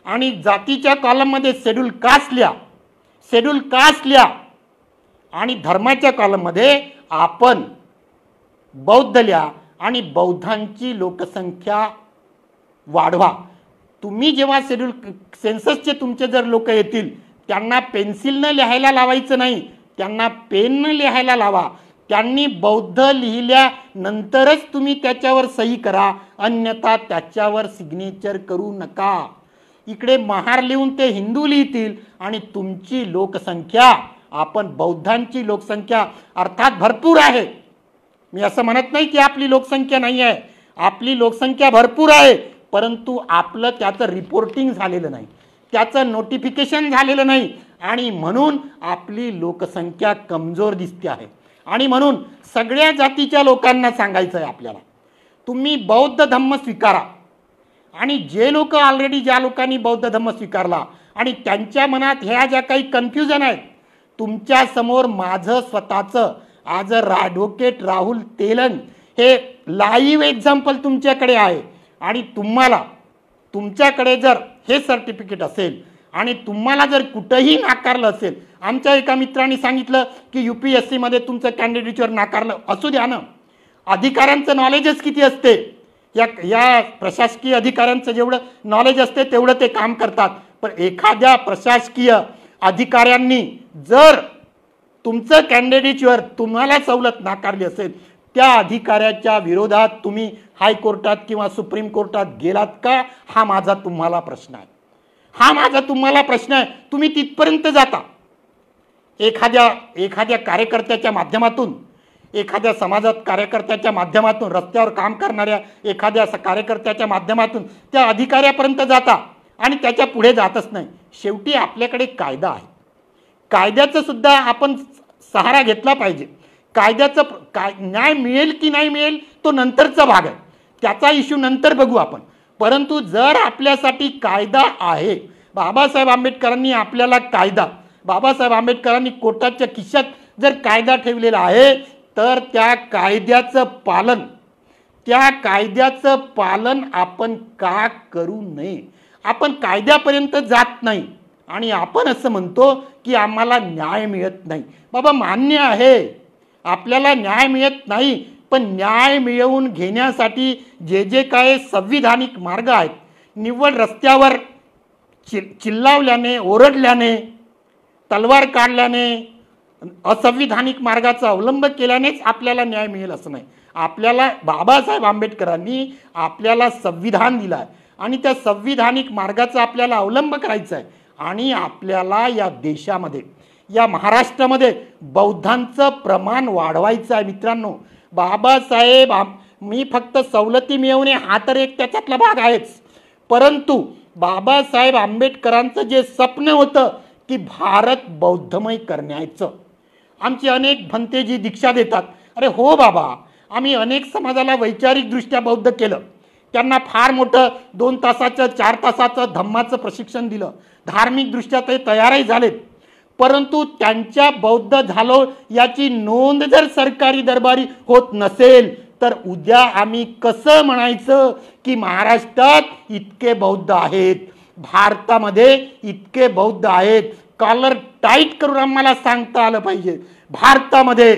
आणि जातीच्या कॉलममध्ये शेड्यूल कास्ट लिहा. शेड्यूल कास्ट लिहा आणि धर्माच्या कॉलममध्ये आपण बौद्ध लिहा आणि बौद्धांची लोकसंख्या वाढवा. तुम्ही जेव्हा शेड्यूल सेन्ससचे तुमचे जर लोक येतील, त्यांना पेन्सिलनं लिहायला लावायचं नाही, त्यांना पेननं लिहायला लावा. त्यांनी बौद्ध लिहिल्यानंतरच तुम्ही त्याच्यावर सही करा, अन्यथा त्याच्यावर सिग्नेचर करू नका. इकडे महार लिहून ते हिंदू लिहितील आणि तुमची लोकसंख्या, आपण बौद्धांची लोकसंख्या अर्थात भरपूर आहे. मी असं म्हणत नाही की आपली लोकसंख्या नाही आहे, आपली लोकसंख्या भरपूर आहे, परंतु आपलं त्याचं रिपोर्टिंग झालेलं नाही, त्याचं नोटिफिकेशन झालेलं नाही आणि म्हणून आपली लोकसंख्या कमजोर दिसते आहे. आणि म्हणून सगळ्या जातीच्या लोकांना सांगायचं आहे आपल्याला, तुम्ही बौद्ध धम्म स्वीकारा. आणि जे लोक ऑलरेडी, ज्या लोकांनी बौद्ध धम्म स्वीकारला आणि त्यांच्या मनात ह्या ज्या काही कन्फ्युजन आहेत, तुमच्यासमोर माझं स्वतःचं आज ॲडव्होकेट राहुल तेलंग हे लाईव्ह एक्झाम्पल तुमच्याकडे आहे. आणि तुम्हाला, तुमच्याकडे जर हे सर्टिफिकेट असेल आणि तुम्हाला जर कुठंही नाकारलं असेल, आमच्या एका मित्रांनी सांगितलं की UPSC मध्ये तुमचं कॅन्डिडेटवर नाकारलं, असू द्या ना. अधिकाऱ्यांचं नॉलेजच किती असते, या प्रशासकीय अधिकाऱ्यांचं जेवढं नॉलेज असते तेवढं ते काम करतात. पण एखाद्या प्रशासकीय अधिकाऱ्यांनी जर तुमचं कॅन्डिडेटवर तुम्हाला सवलत नाकारली असेल, त्या अधिकाऱ्याच्या विरोधात तुम्ही हायकोर्टात किंवा सुप्रीम कोर्टात गेलात का, हा माझा तुम्हाला प्रश्न आहे. हा माझा तुम्हाला प्रश्न आहे. तुम्ही तिथपर्यंत जाता. एखाद्या कार्यकर्त्याच्या माध्यमातून, एखाद्या समाजात कार्यकर्त्याच्या माध्यमातून, रस्त्यावर काम करणाऱ्या एखाद्या कार्यकर्त्याच्या माध्यमातून त्या अधिकाऱ्यापर्यंत जाता आणि त्याच्या पुढे जातच नाही. शेवटी आपल्याकडे कायदा आहे, कायद्याचं सुद्धा आपण सहारा घेतला पाहिजे. कायद्याचं न्याय मिळेल की नाही मिळेल तो नंतरचा भाग आहे, त्याचा इश्यू नंतर बघू आपण. परंतु जर आपल्यासाठी कायदा आहे, बाबासाहेब आंबेडकरांनी आपल्याला कायदा, बाबासाहेब आंबेडकरांनी कोर्टाच्या खिशात जर कायदा ठेवलेला आहे, तर त्या कायद्याचं पालन आपण का करू नये. आपण कायद्यापर्यंत जात नाही आणि आपण असं म्हणतो की आम्हाला न्याय मिळत नाही. बाबा, मान्य आहे आपल्याला न्याय मिळत नाही, पण न्याय मिळवून घेण्यासाठी जे काय संविधानिक मार्ग आहेत, निव्वळ रस्त्यावर चिल्लावल्याने, ओरडल्याने, तलवार काढल्याने, असंविधानिक मार्गाचा अवलंब केल्यानेच आपल्याला न्याय मिळेल असं नाही. आपल्याला बाबासाहेब आंबेडकरांनी आपल्याला संविधान दिलं आहे आणि त्या संविधानिक मार्गाचा आपल्याला अवलंब करायचा आहे. आणि आपल्याला या देशामध्ये या महाराष्ट्रामध्ये बौद्धांचं प्रमाण वाढवायचं आहे मित्रांनो. बाबासाहेब मी फक्त सवलती मिळवणे हा तर एक त्याच्यातला भाग आहेच, परंतु बाबासाहेब आंबेडकरांचं जे स्वप्न होतं की भारत बौद्धमय करण्याचं. आमची अनेक भंते जी दीक्षा देतात, अरे हो बाबा, आम्ही अनेक समाजाला वैचारिकदृष्ट्या बौद्ध केलं, त्यांना फार मोठं 2 तासाचं 4 तासाचं धम्माचं प्रशिक्षण दिलं, धार्मिकदृष्ट्या ते तयारही झालेत, परंतु त्यांच्या बौद्ध झालो याची नोंद जर सरकारी दरबारी होत नसेल तर उद्या आम्ही कसं म्हणायचं की महाराष्ट्रात इतके बौद्ध आहेत, भारतामध्ये इतके बौद्ध आहेत. कॉलर टाईट करून आम्हाला सांगता आलं पाहिजे, भारतामध्ये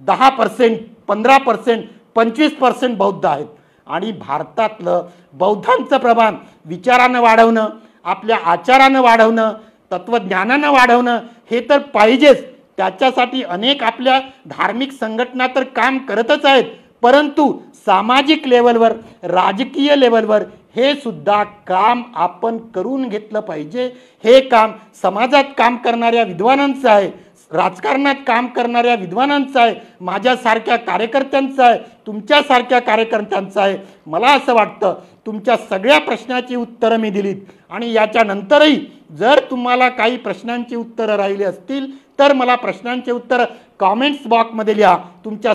10%, 15%, 25% बौद्ध आहेत. आणि भारतातलं बौद्धांचं प्रमाण विचारानं वाढवणं, आपल्या आचारानं वाढवणं, तत्वज्ञानानं वाढवणं हे तर पाहिजेच. त्याच्यासाठी अनेक आपल्या धार्मिक संघटना तर काम करतच आहेत, परंतु सामाजिक लेवलवर, राजकीय लेवलवर हे सुद्धा काम आपण करून घेतलं पाहिजे. हे काम समाजात काम करणाऱ्या विद्वानांचं आहे, राजकारणात काम करणाऱ्या विद्वानांचं आहे, माझ्यासारख्या कार्यकर्त्यांचं आहे, तुमच्यासारख्या कार्यकर्त्यांचं आहे. मला असं वाटतं तुमच्या सगळ्या प्रश्नाची उत्तरं मी दिलीत आणि याच्यानंतरही जर तुम्हाला काही प्रश्नांची उत्तरं राहिली असतील तर मला प्रश्नांचे उत्तर कॉमेंट्स बॉक्समध्ये लिहा. तुमच्या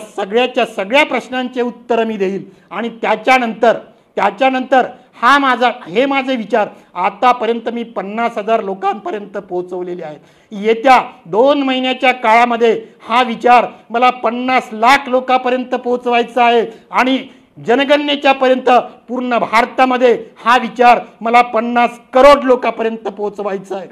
सगळ्या प्रश्नांचे उत्तरं मी देईल. आणि त्याच्यानंतर हे माझे विचार आतापर्यंत मी 50,000 लोकांपर्यंत पोहोचवलेले आहेत. येत्या 2 महिन्याच्या काळामध्ये हा विचार मला 50 लाख लोकांपर्यंत पोहोचवायचा आहे आणि जनगणनेच्या पर्यंत पूर्ण भारतामध्ये हा विचार मला 50 करोड लोकांपर्यंत पोहोचवायचा आहे.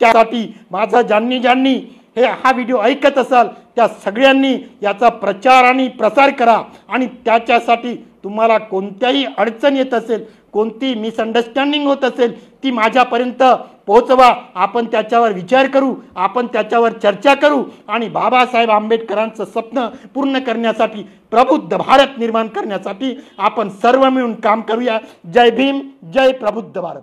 त्यासाठी माझा ज्यांनी हा व्हिडिओ ऐकत असाल त्या सगळ्यांनी याचा प्रचार आणि प्रसार करा. आणि त्याच्यासाठी तुम्हाला कोणत्याही अडचण येत असेल, कोणती मिसअंडरस्टँडिंग होत असेल ती माझ्यापर्यंत पोहोचवा. आपण त्याच्यावर विचार करू, आपण त्याच्यावर चर्चा करू आणि बाबासाहेब आंबेडकरांचं स्वप्न पूर्ण करण्यासाठी, प्रबुद्ध भारत निर्माण करण्यासाठी आपण सर्व मिळून काम करूया. जय भीम, जय प्रबुद्ध भारत.